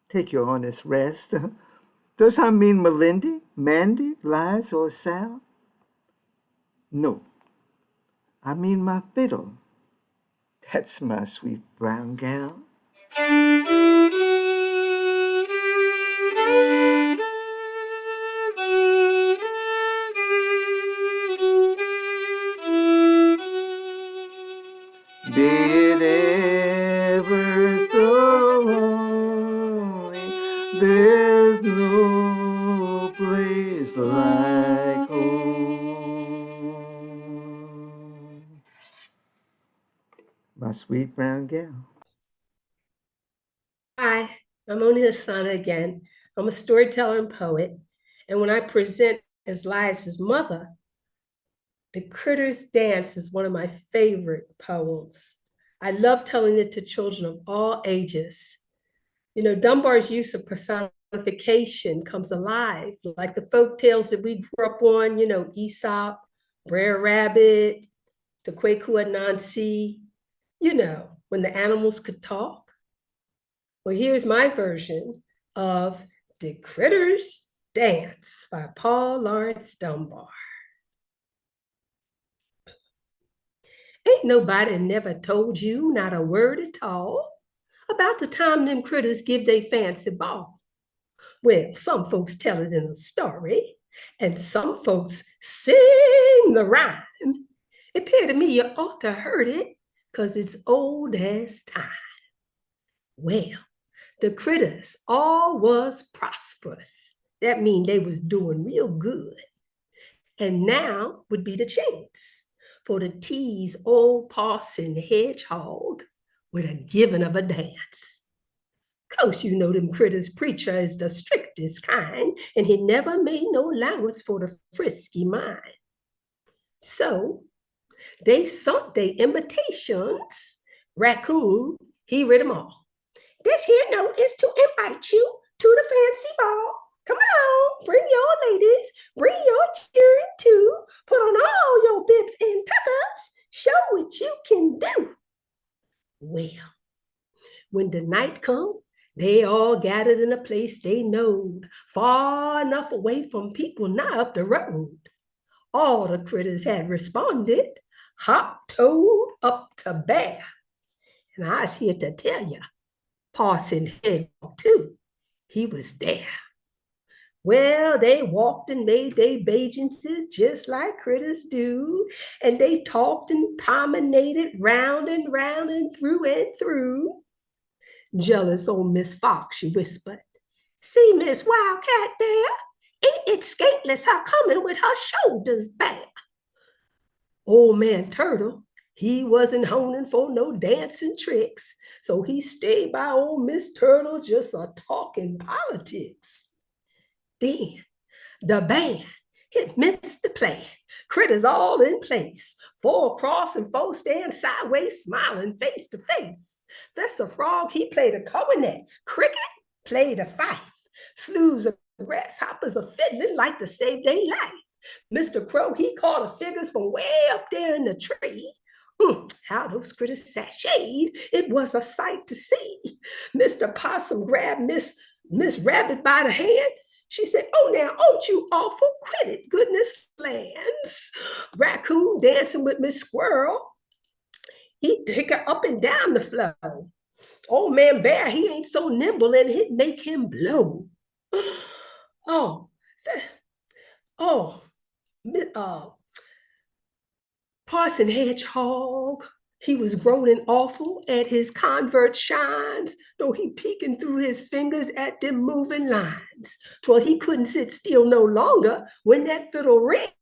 Take your honest rest. Does I mean Melindy, Mandy, Liz, or Sal? No, I mean my fiddle. That's my sweet brown gal. Be it ever so lonely, there's no place like home. My sweet brown gal. Hi, I'm Lasana again. I'm a storyteller and poet, and when I present as Liza's mother, The Critters Dance is one of my favorite poems. I love telling it to children of all ages. You know, Dunbar's use of personification comes alive, like the folk tales that we grew up on, you know, Aesop, Brer Rabbit, the Kwaku Anansi, you know, when the animals could talk. Well, here's my version of The Critters Dance by Paul Laurence Dunbar. Ain't nobody never told you not a word at all about the time them critters give they fancy ball. Well, some folks tell it in a story, and some folks sing the rhyme. It appear to me you ought to heard it, 'cause it's old as time. Well, the critters all was prosperous. That mean they was doing real good. And now would be the chance for to tease old Parson Hedgehog with a giving of a dance. Course, you know them critters preacher is the strictest kind, and he never made no allowance for the frisky mind. So they sent their invitations. Raccoon, he read them all. This here note is to invite you to the fancy ball. Come along, bring your ladies, bring your children too. Put on all your bibs and tuckers, show what you can do. Well, When the night come, they all gathered in a place they knowed, far enough away from people nigh up the road. All the critters had responded, hop toad up to bear. And I was here to tell you, Parson Hedgehog too, he was there. Well, they walked and made their obeisances just like critters do, and they talked and promenaded round and through. Jealous old Miss Fox, she whispered, "See Miss Wildcat there? Ain't it skateless her coming with her shoulders bare?" Old man Turtle, he wasn't honing for no dancing tricks, so he stayed by old Miss Turtle just a talking politics. Then the band, it missed the plan. Critters all in place, four across and four stand sideways, smiling face to face. Fessa Frog, he played a cornet. Cricket played a fife. Slews of grasshoppers are fiddling like to save their life. Mr. Crow, he caught the figures from way up there in the tree. How those critters sashayed, it was a sight to see. Mr. Possum grabbed Miss Rabbit by the hand. She said, "Oh, now, aren't you awful? Quit it, goodness lands." Raccoon dancing with Miss Squirrel. He'd take her up and down the flow. Old man Bear, he ain't so nimble and it'd make him blow. Oh, Parson Hedgehog, he was groaning awful at his convert shines, though he peeking through his fingers at them moving lines. 'Twell he couldn't sit still no longer when that fiddle rang.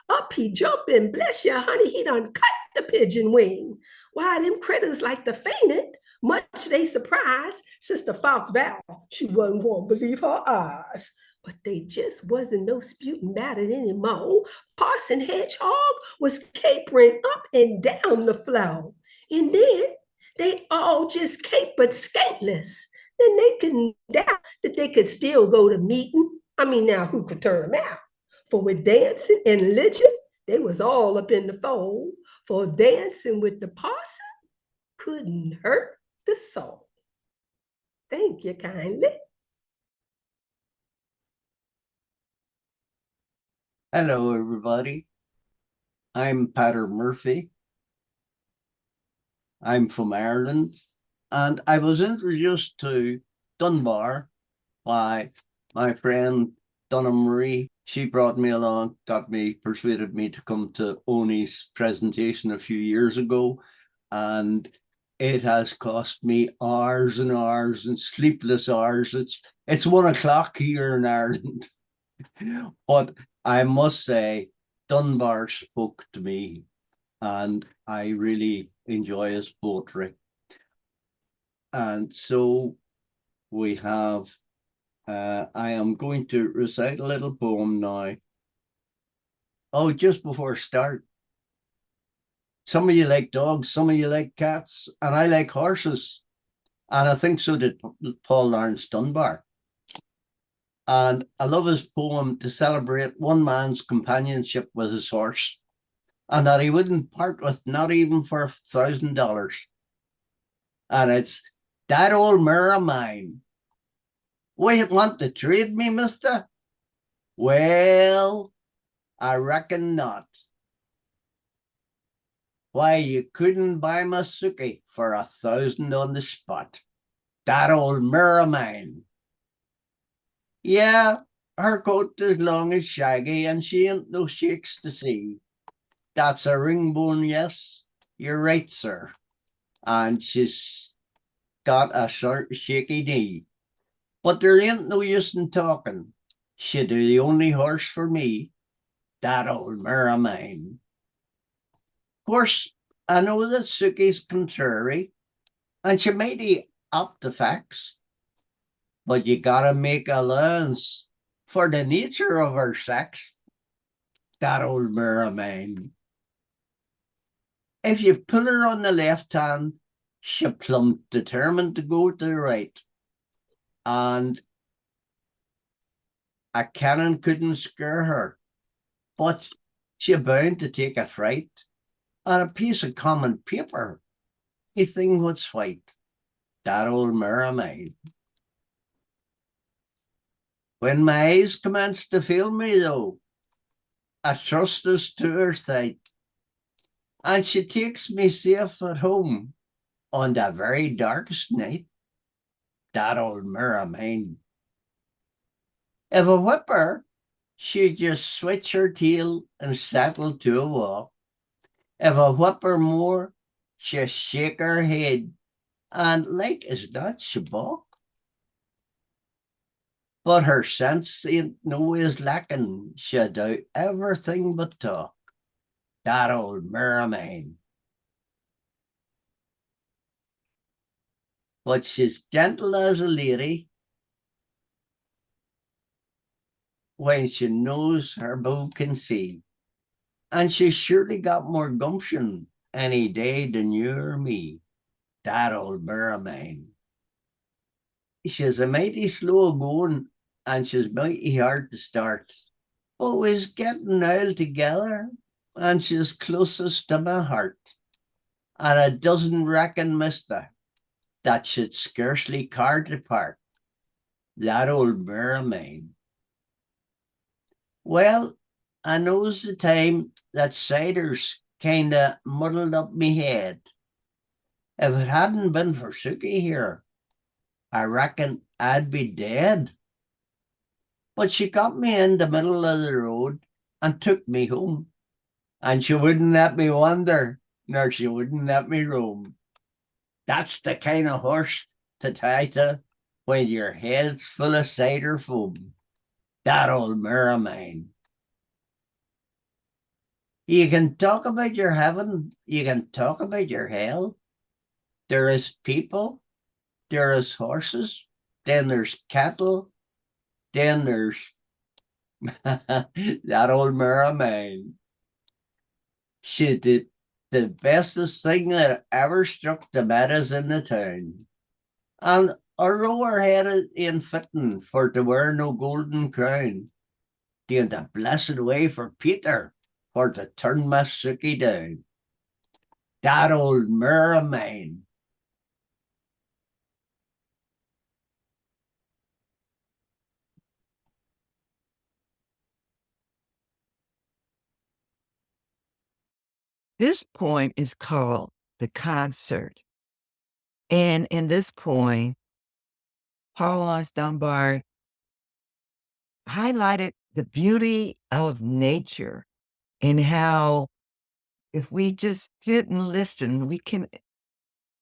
Up he jumped and bless you, honey, he done cut the pigeon wing. Why, them critters like to fainted, much they surprised. Sister Fox vowed she wasn't going to believe her eyes. But they just wasn't no sputin' matter anymore. Parson Hedgehog was capering up and down the floor. And then they all just capered skateless. Then they couldn't doubt that they could still go to meeting. I mean, now who could turn them out? For with dancing and religion, they was all up in the fold. For dancing with the parson couldn't hurt the soul. Thank you kindly. Hello, everybody. I'm Peadar Murphy. I'm from Ireland, and I was introduced to Dunbar by my friend Donna Marie. She brought me along, persuaded me to come to Oni's presentation a few years ago, and it has cost me hours and hours and sleepless hours. It's 1 o'clock here in Ireland, but I must say, Dunbar spoke to me, and I really enjoy his poetry. And so we have, I am going to recite a little poem now. Oh, just before I start, some of you like dogs, some of you like cats, and I like horses. And I think so did Paul Laurence Dunbar. And I love his poem to celebrate one man's companionship with his horse, and that he wouldn't part with, not even for $1,000. And it's, "That old mare of mine. You want to trade me, mister? Well, I reckon not. Why, you couldn't buy my Suki for $1,000 on the spot. That old mare of mine. Yeah, her coat is long and shaggy, and she ain't no shakes to see. That's a ringbone, yes, you're right, sir. And she's got a short, shaky knee. But there ain't no use in talking. She'd be the only horse for me, that old mare of mine." Of course, I know that Suki's contrary, and she may be up to facts, but you gotta make allowance for the nature of her sex, that old mare of mine. If you pull her on the left hand, she plumb determined to go to the right. And a cannon couldn't scare her, but she bound to take a fright. On a piece of common paper, a thing would fight. that old mirror of mine. When my eyes commence to fail me, though, I trust us to her sight, and she takes me safe at home on the very darkest night, that old mirror of mine. If a whipper, she'd just switch her tail and settle to a walk. If a whipper more, she'd shake her head, and like as not, she balk. But her sense ain't no ways lacking. She do everything but talk. That old mirror of mine. But she's gentle as a lady when she knows her beau can see. And she's surely got more gumption any day than you or me. That old mirror of mine. She's a mighty slow going, and she's mighty hard to start. Always getting all together, and she's closest to my heart. And I doesn't reckon, mister, that should scarcely card apart. That old mirror of mine. Well, I knows the time that cider's kinda muddled up me head. If it hadn't been for Suki here, I reckon I'd be dead. But she got me in the middle of the road and took me home. And she wouldn't let me wander, nor she wouldn't let me roam. That's the kind of horse to tie to when your head's full of cider foam. That old mirror of mine. You can talk about your heaven, you can talk about your hell. There is people, there is horses, then there's cattle, then there's that old mirror of mine. She did the bestest thing that ever struck the meadows in the town. And although her head ain't fitting for to wear no golden crown, doing the blessed way for Peadar for to turn my Suki down. That old mirror of mine. This poem is called The Concert. And in this poem, Paul Laurence Dunbar highlighted the beauty of nature and how if we just sit and listen, we can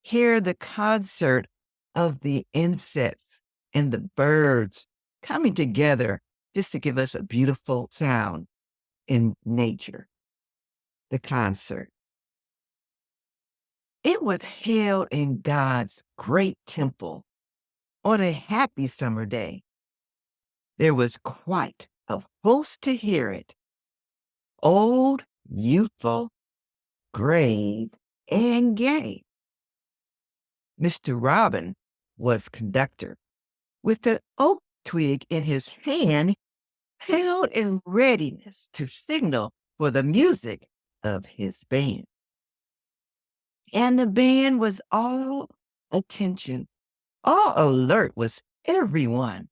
hear the concert of the insects and the birds coming together just to give us a beautiful sound in nature. The concert. It was held in God's great temple on a happy summer day. There was quite a host to hear it. Old, youthful, grave, and gay. Mr. Robin was conductor, with an oak twig in his hand, held in readiness to signal for the music of his band. And the band was all attention. All alert was everyone.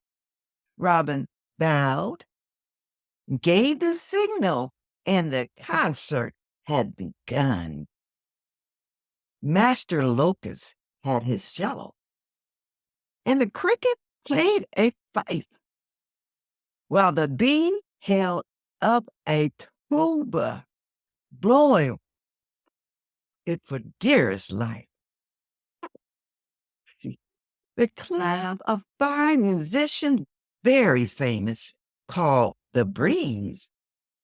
Robin bowed, gave the signal, and the concert had begun. Master Locust had his cello, and the cricket played a fife, while the bee held up a tuba, blowing it for dearest life. The club of bar musicians, very famous, called the Breeze,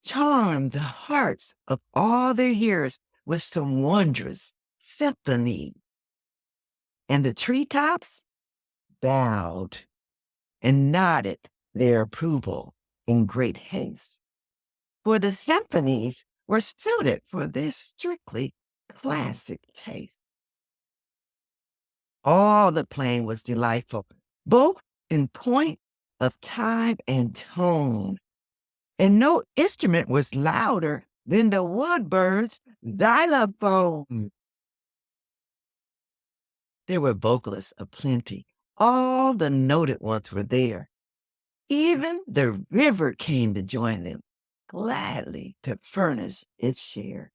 charmed the hearts of all their hearers with some wondrous symphony. And the treetops bowed and nodded their approval in great haste, for the symphonies were suited for their strictly classic taste. All the playing was delightful, both in point of time and tone, and no instrument was louder than the woodbird's xylophone. There were vocalists aplenty. All the noted ones were there. Even the river came to join them, gladly to furnish its share.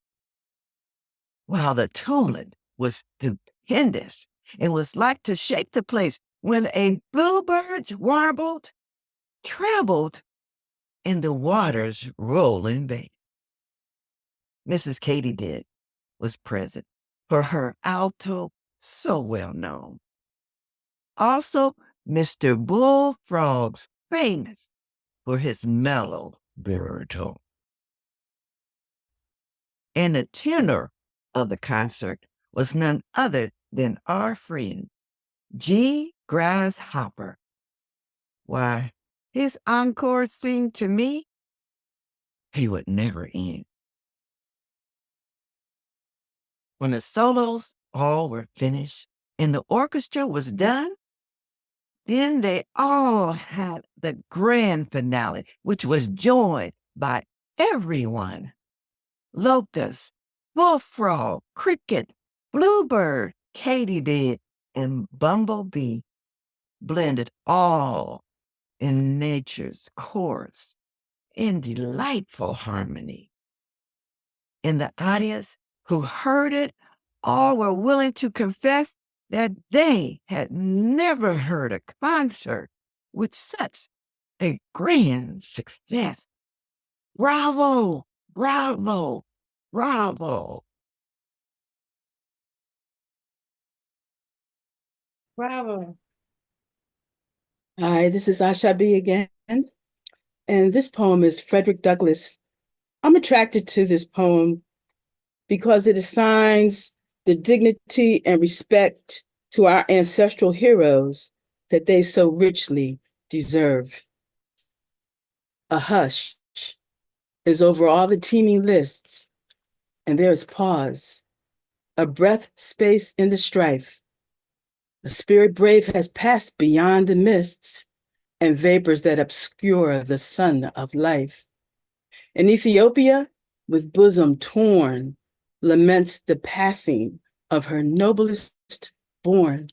While the tumult was stupendous, it was like to shake the place when a bluebird's warbled, trebled in the water's rolling bay. Mrs. Katydid was present for her alto so well known. Also, Mr. Bullfrog's famous for his mellow baritone. And the tenor of the concert was none other than our friend, G. Grasshopper. Why, his encore seemed to me he would never end. When the solos all were finished and the orchestra was done, then they all had the grand finale, which was joined by everyone. Locust, bullfrog, cricket, bluebird, katydid, and bumblebee blended all in nature's chorus in delightful harmony. And the audience who heard it all were willing to confess that they had never heard a concert with such a grand success. Bravo! Bravo! Bravo! Bravo. Hi, this is Ashabi again. And this poem is Frederick Douglass. I'm attracted to this poem because it assigns the dignity and respect to our ancestral heroes that they so richly deserve. A hush is over all the teeming lists, and there is pause, a breath space in the strife. A spirit brave has passed beyond the mists and vapors that obscure the sun of life. In Ethiopia, with bosom torn, laments the passing of her noblest born.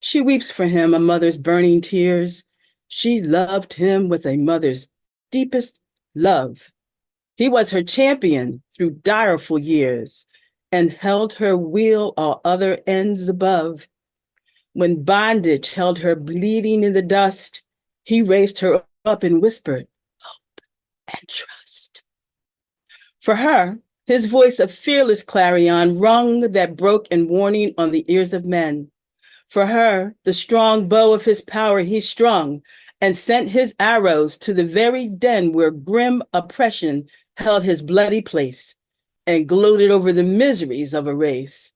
She weeps for him a mother's burning tears. She loved him with a mother's deepest love. He was her champion through direful years and held her wheel all other ends above. When bondage held her bleeding in the dust, he raised her up and whispered, hope and trust. For her, his voice of fearless clarion rung that broke in warning on the ears of men. For her, the strong bow of his power he strung and sent his arrows to the very den where grim oppression held his bloody place and gloated over the miseries of a race.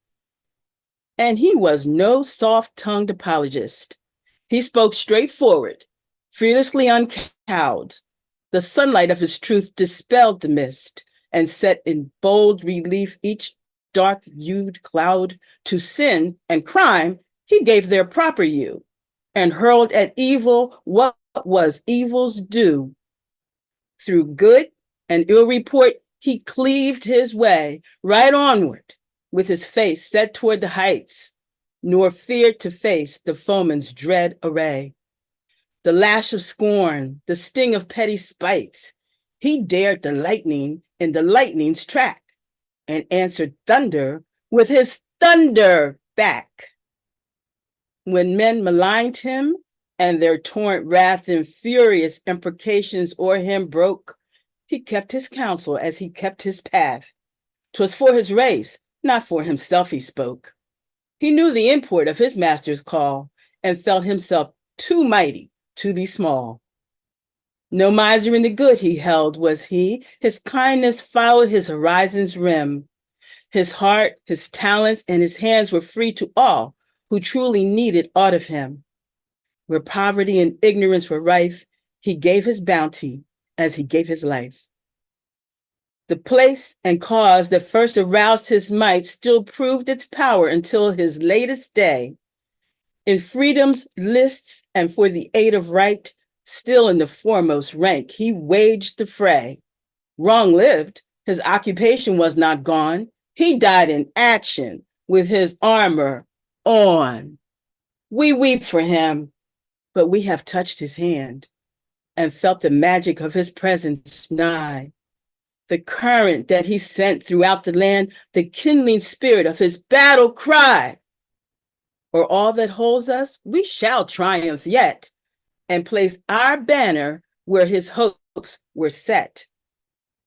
And he was no soft-tongued apologist. He spoke straightforward, fearlessly uncowed. The sunlight of his truth dispelled the mist and set in bold relief each dark-hued cloud. To sin and crime he gave their proper hue and hurled at evil what was evil's due. Through good and ill report he cleaved his way right onward, with his face set toward the heights, nor feared to face the foeman's dread array. The lash of scorn, the sting of petty spites, he dared the lightning in the lightning's track and answered thunder with his thunder back. When men maligned him and their torrent wrath and furious imprecations o'er him broke, he kept his counsel as he kept his path. 'Twas for his race, not for himself he spoke. He knew the import of his master's call and felt himself too mighty to be small. No miser in the good he held was he. His kindness followed his horizon's rim. His heart, his talents, and his hands were free to all who truly needed aught of him. Where poverty and ignorance were rife, he gave his bounty as he gave his life. The place and cause that first aroused his might still proved its power until his latest day. In freedom's lists and for the aid of right, still in the foremost rank, he waged the fray. Long-lived, his occupation was not gone. He died in action with his armor on. We weep for him, but we have touched his hand and felt the magic of his presence nigh. The current that he sent throughout the land, the kindling spirit of his battle cry. Or all that holds us, we shall triumph yet and place our banner where his hopes were set.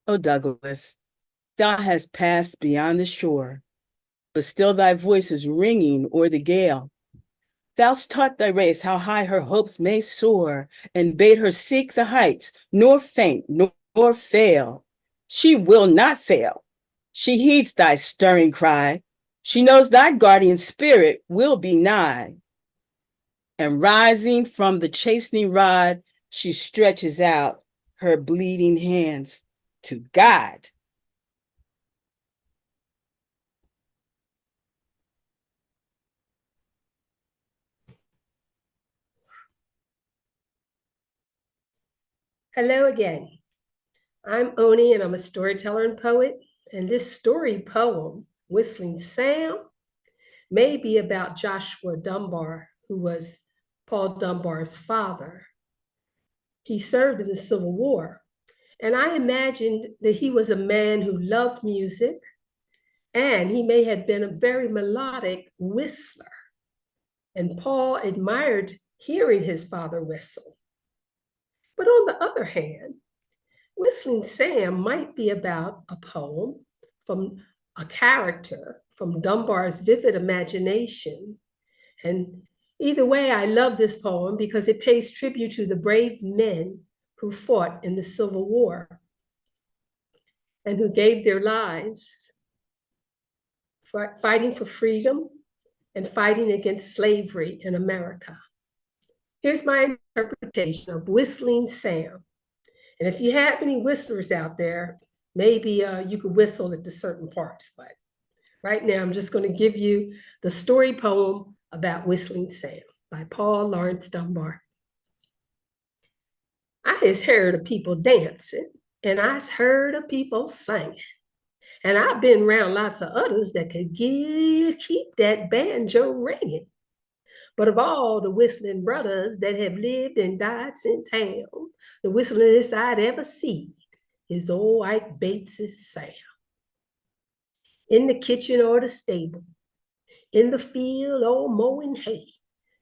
O Douglas, thou hast passed beyond the shore, but still thy voice is ringing o'er the gale. Thou'st taught thy race how high her hopes may soar, and bade her seek the heights, nor faint, nor fail. She will not fail. She heeds thy stirring cry. She knows thy guardian spirit will be nigh. And rising from the chastening rod, she stretches out her bleeding hands to God. Hello again. I'm Oni, and I'm a storyteller and poet. And this story poem, Whistling Sam, may be about Joshua Dunbar, who was Paul Dunbar's father. He served in the Civil War. And I imagined that he was a man who loved music, and he may have been a very melodic whistler. And Paul admired hearing his father whistle. But on the other hand, Whistling Sam might be about a poem from a character from Dunbar's vivid imagination. And either way, I love this poem because it pays tribute to the brave men who fought in the Civil War and who gave their lives fighting for freedom and fighting against slavery in America. Here's my interpretation of Whistling Sam. And if you have any whistlers out there, maybe you could whistle at the certain parts, but right now I'm just going to give you the story poem about Whistling Sam by Paul Laurence Dunbar. I has heard of people dancing, and I's heard of people singing. And I've been around lots of others that could keep that banjo ringing. But of all the whistling brothers that have lived and died since Ham, the whistlingest I'd ever seen is old Ike Bates's Sam. In the kitchen or the stable, in the field or mowing hay,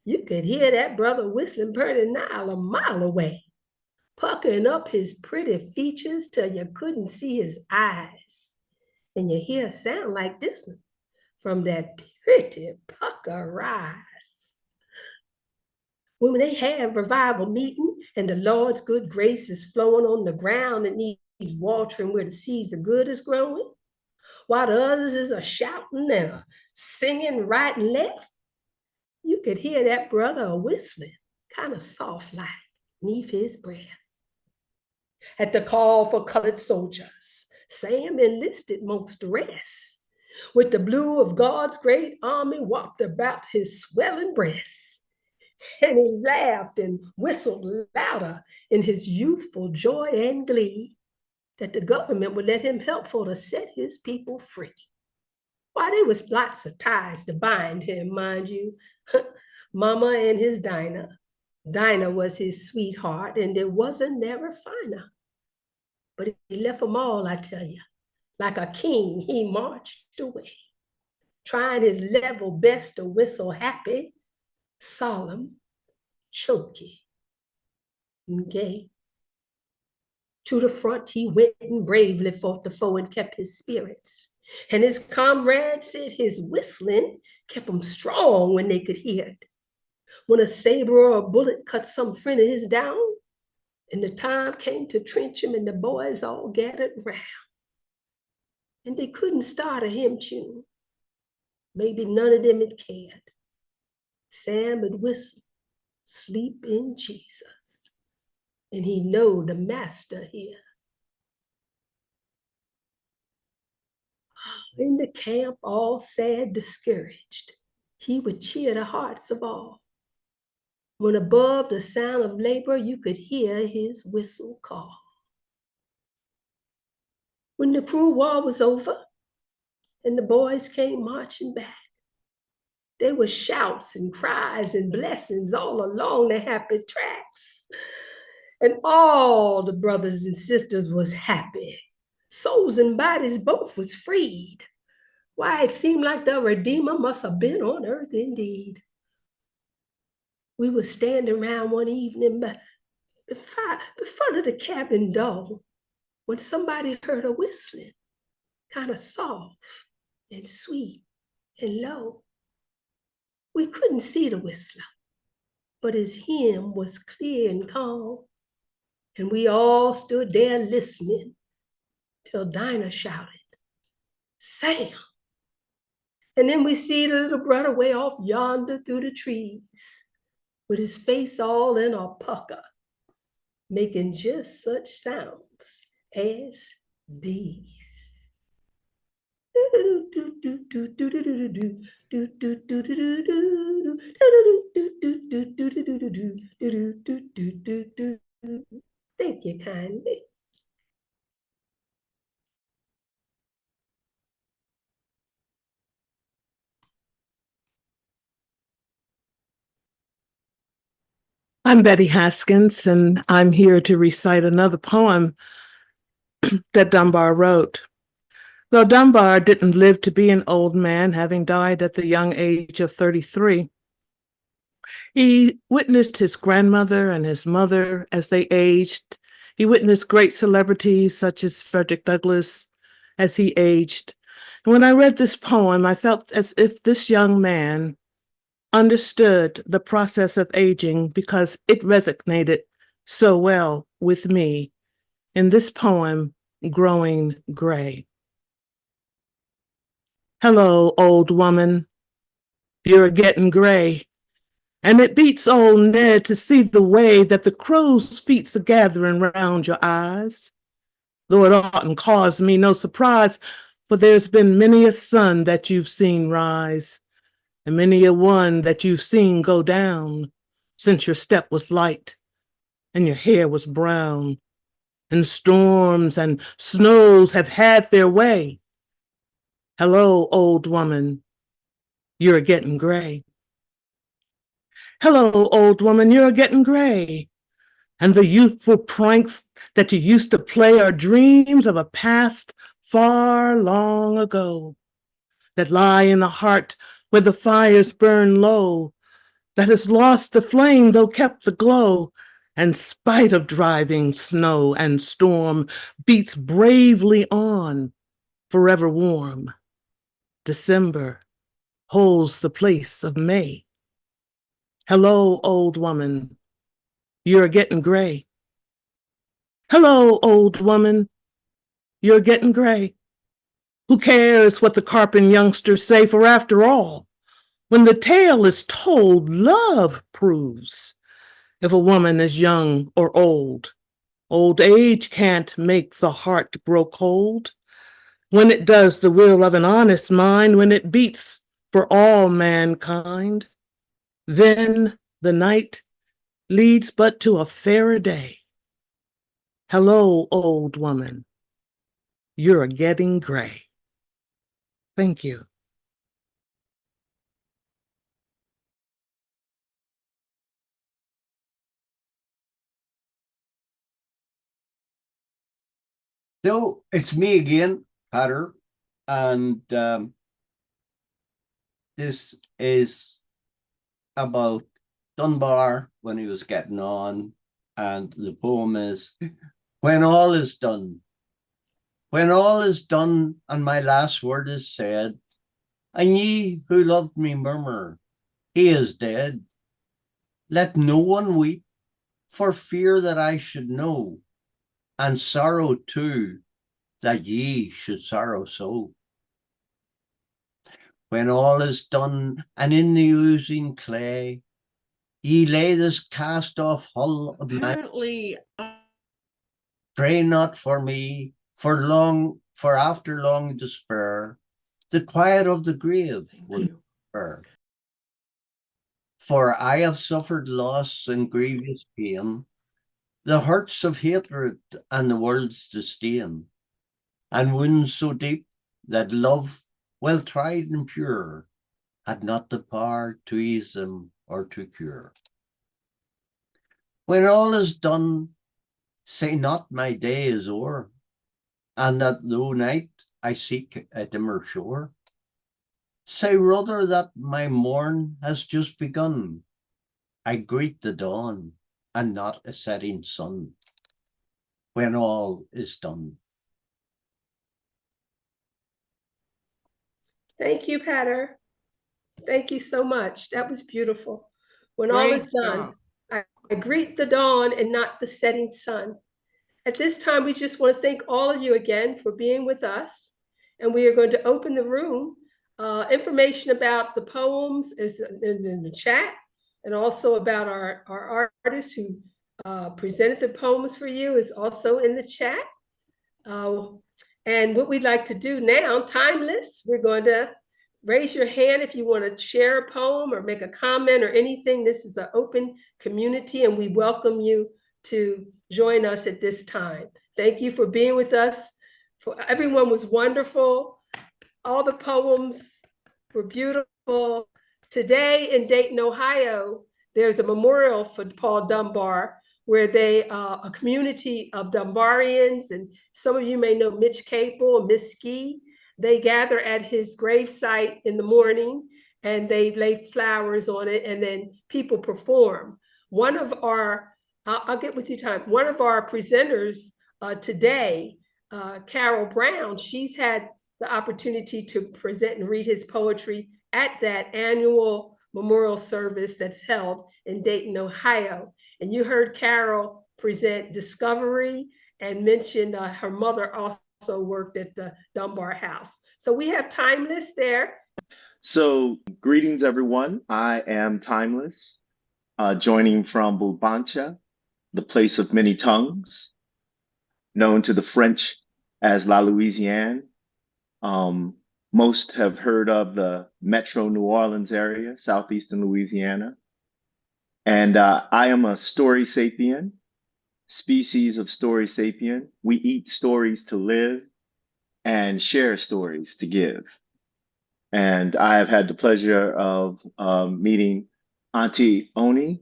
you could hear that brother whistling pretty nigh a mile away, puckering up his pretty features till you couldn't see his eyes. And you hear a sound like this one from that pretty pucker rise. When they have revival meeting and the Lord's good grace is flowing on the ground and he's watering where the seeds of good is growing, while the others is a shouting and a singing right and left, you could hear that brother whistling, kind of soft like, neath his breath. At the call for colored soldiers, Sam enlisted amongst the rest, with the blue of God's great army wrapped about his swelling breast. And he laughed and whistled louder in his youthful joy and glee that the government would let him help for to set his people free. Why, there was lots of ties to bind him, mind you. Mama and his Dinah. Dinah was his sweetheart, and there wasn't never finer. But he left them all, I tell you. Like a king, he marched away, trying his level best to whistle happy, solemn, choky, and gay. To the front he went and bravely fought the foe and kept his spirits. And his comrades said his whistling kept him strong when they could hear it. When a saber or a bullet cut some friend of his down, and the time came to trench him, and the boys all gathered round. And they couldn't start a hymn tune. Maybe none of them had cared. Sam would whistle, sleep in Jesus, and he know the master here. In the camp, all sad, discouraged, he would cheer the hearts of all. When above the sound of labor, you could hear his whistle call. When the cruel war was over and the boys came marching back, There were shouts and cries and blessings all along the happy tracks. And all the brothers and sisters was happy. Souls and bodies both was freed. Why, it seemed like the Redeemer must have been on earth indeed. We were standing around one evening by the front of the cabin door when somebody heard a whistling, kind of soft and sweet and low. We couldn't see the whistler, but his hymn was clear and calm. And we all stood there listening till Dinah shouted, "Sam!" And then we see the little brother way off yonder through the trees with his face all in a pucker, making just such sounds as these. Thank you kindly. I'm Bettye Haskins, and I'm here to recite another poem that Dunbar wrote. Though Dunbar didn't live to be an old man, having died at the young age of 33, he witnessed his grandmother and his mother as they aged. He witnessed great celebrities such as Frederick Douglass as he aged. And when I read this poem, I felt as if this young man understood the process of aging because it resonated so well with me in this poem, Growing Gray. Hello, old woman, you're getting gray, and it beats old Ned to see the way that the crow's feet's a gathering round your eyes, though it oughtn't cause me no surprise, for there's been many a sun that you've seen rise, and many a one that you've seen go down, since your step was light and your hair was brown, and storms and snows have had their way. Hello, old woman, you're getting gray. Hello, old woman, you're getting gray, and the youthful pranks that you used to play are dreams of a past far long ago, that lie in the heart where the fires burn low, that has lost the flame though kept the glow, and spite of driving snow and storm, beats bravely on, forever warm. December holds the place of May. Hello, old woman, you're getting gray. Hello, old woman, you're getting gray. Who cares what the carping youngsters say, for after all, when the tale is told, love proves if a woman is young or old. Old age can't make the heart grow cold. When it does the will of an honest mind, when it beats for all mankind, then the night leads but to a fairer day. Hello, old woman, you're getting gray. Thank you. So it's me again, Peadar, and this is about Dunbar when he was getting on, and the poem is, When all is done. When all is done and my last word is said, and ye who loved me murmur, he is dead. Let no one weep for fear that I should know, and sorrow too, that ye should sorrow so. When all is done and in the oozing clay, ye lay this cast-off hull of mine. Pray not for me, for after long despair, the quiet of the grave will spare. For I have suffered loss and grievous pain, the hurts of hatred and the world's disdain, and wounds so deep that love, well tried and pure, had not the power to ease them or to cure. When all is done, say not my day is o'er, and that though night I seek a dimmer shore. Say rather that my morn has just begun. I greet the dawn and not a setting sun when all is done. Thank you, Peadar. Thank you so much. That was beautiful. When all is done, I greet the dawn and not the setting sun. At this time, we just want to thank all of you again for being with us. And we are going to open the room. Information about the poems is in the chat, and also about our artist who presented the poems for you is also in the chat. And what we'd like to do now, timeless, we're going to raise your hand if you want to share a poem or make a comment or anything. This is an open community, and we welcome you to join us at this time. Thank you for being with us. Everyone was wonderful. All the poems were beautiful. Today in Dayton, Ohio, there's a memorial for Paul Dunbar, where they are a community of Dunbarians, and some of you may know Mitch Capel and Miss Ski. They gather at his gravesite in the morning, and they lay flowers on it, and then people perform. One of our, I'll get with you time, one of our presenters today, Karol Brown, she's had the opportunity to present and read his poetry at that annual memorial service that's held in Dayton, Ohio. And you heard Karol present Discovery and mentioned her mother also worked at the Dunbar House. So we have Timeless there. So greetings, everyone. I am Timeless, joining from Bulbancha, the place of many tongues, known to the French as La Louisiane. Most have heard of the Metro New Orleans area, southeastern Louisiana. And I am a story sapien, species of story sapien. We eat stories to live and share stories to give. And I have had the pleasure of meeting Auntie Oni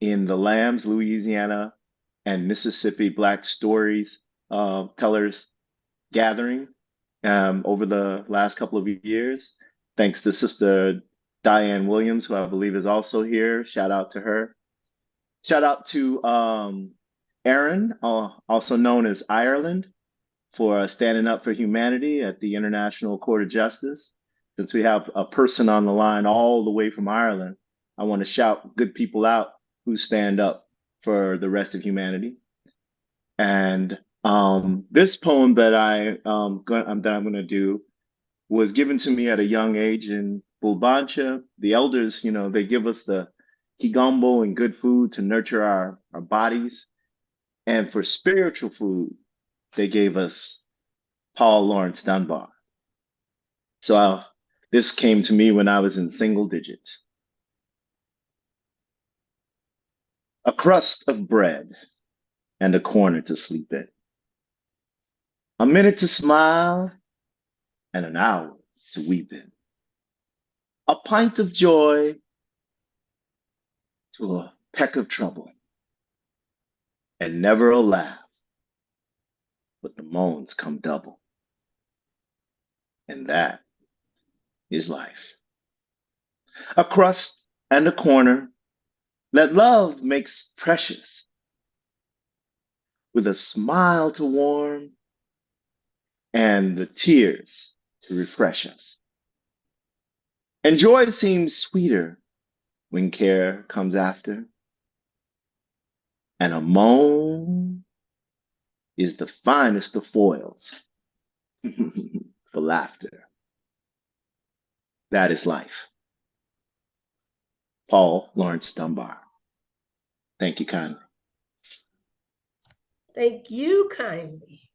in the Lambs, Louisiana, and Mississippi Black Stories Tellers Gathering over the last couple of years. Thanks to Sister Diane Williams, who I believe is also here. Shout out to her. Shout out to Aaron, also known as Ireland, for standing up for humanity at the International Court of Justice. Since we have a person on the line all the way from Ireland, I want to shout good people out who stand up for the rest of humanity. And this poem that I'm going to do was given to me at a young age in Bulbancha. The elders, you know, they give us the kigombo and good food to nurture our bodies. And for spiritual food, they gave us Paul Laurence Dunbar. So this came to me when I was in single digits. A crust of bread and a corner to sleep in. A minute to smile and an hour to weep in. A pint of joy to a peck of trouble. And never a laugh, but the moans come double. And that is life. A crust and a corner that love makes precious, with a smile to warm and the tears to refresh us. And joy seems sweeter when care comes after, and a moan is the finest of foils for laughter. That is life. Paul Laurence Dunbar. Thank you kindly. Thank you kindly.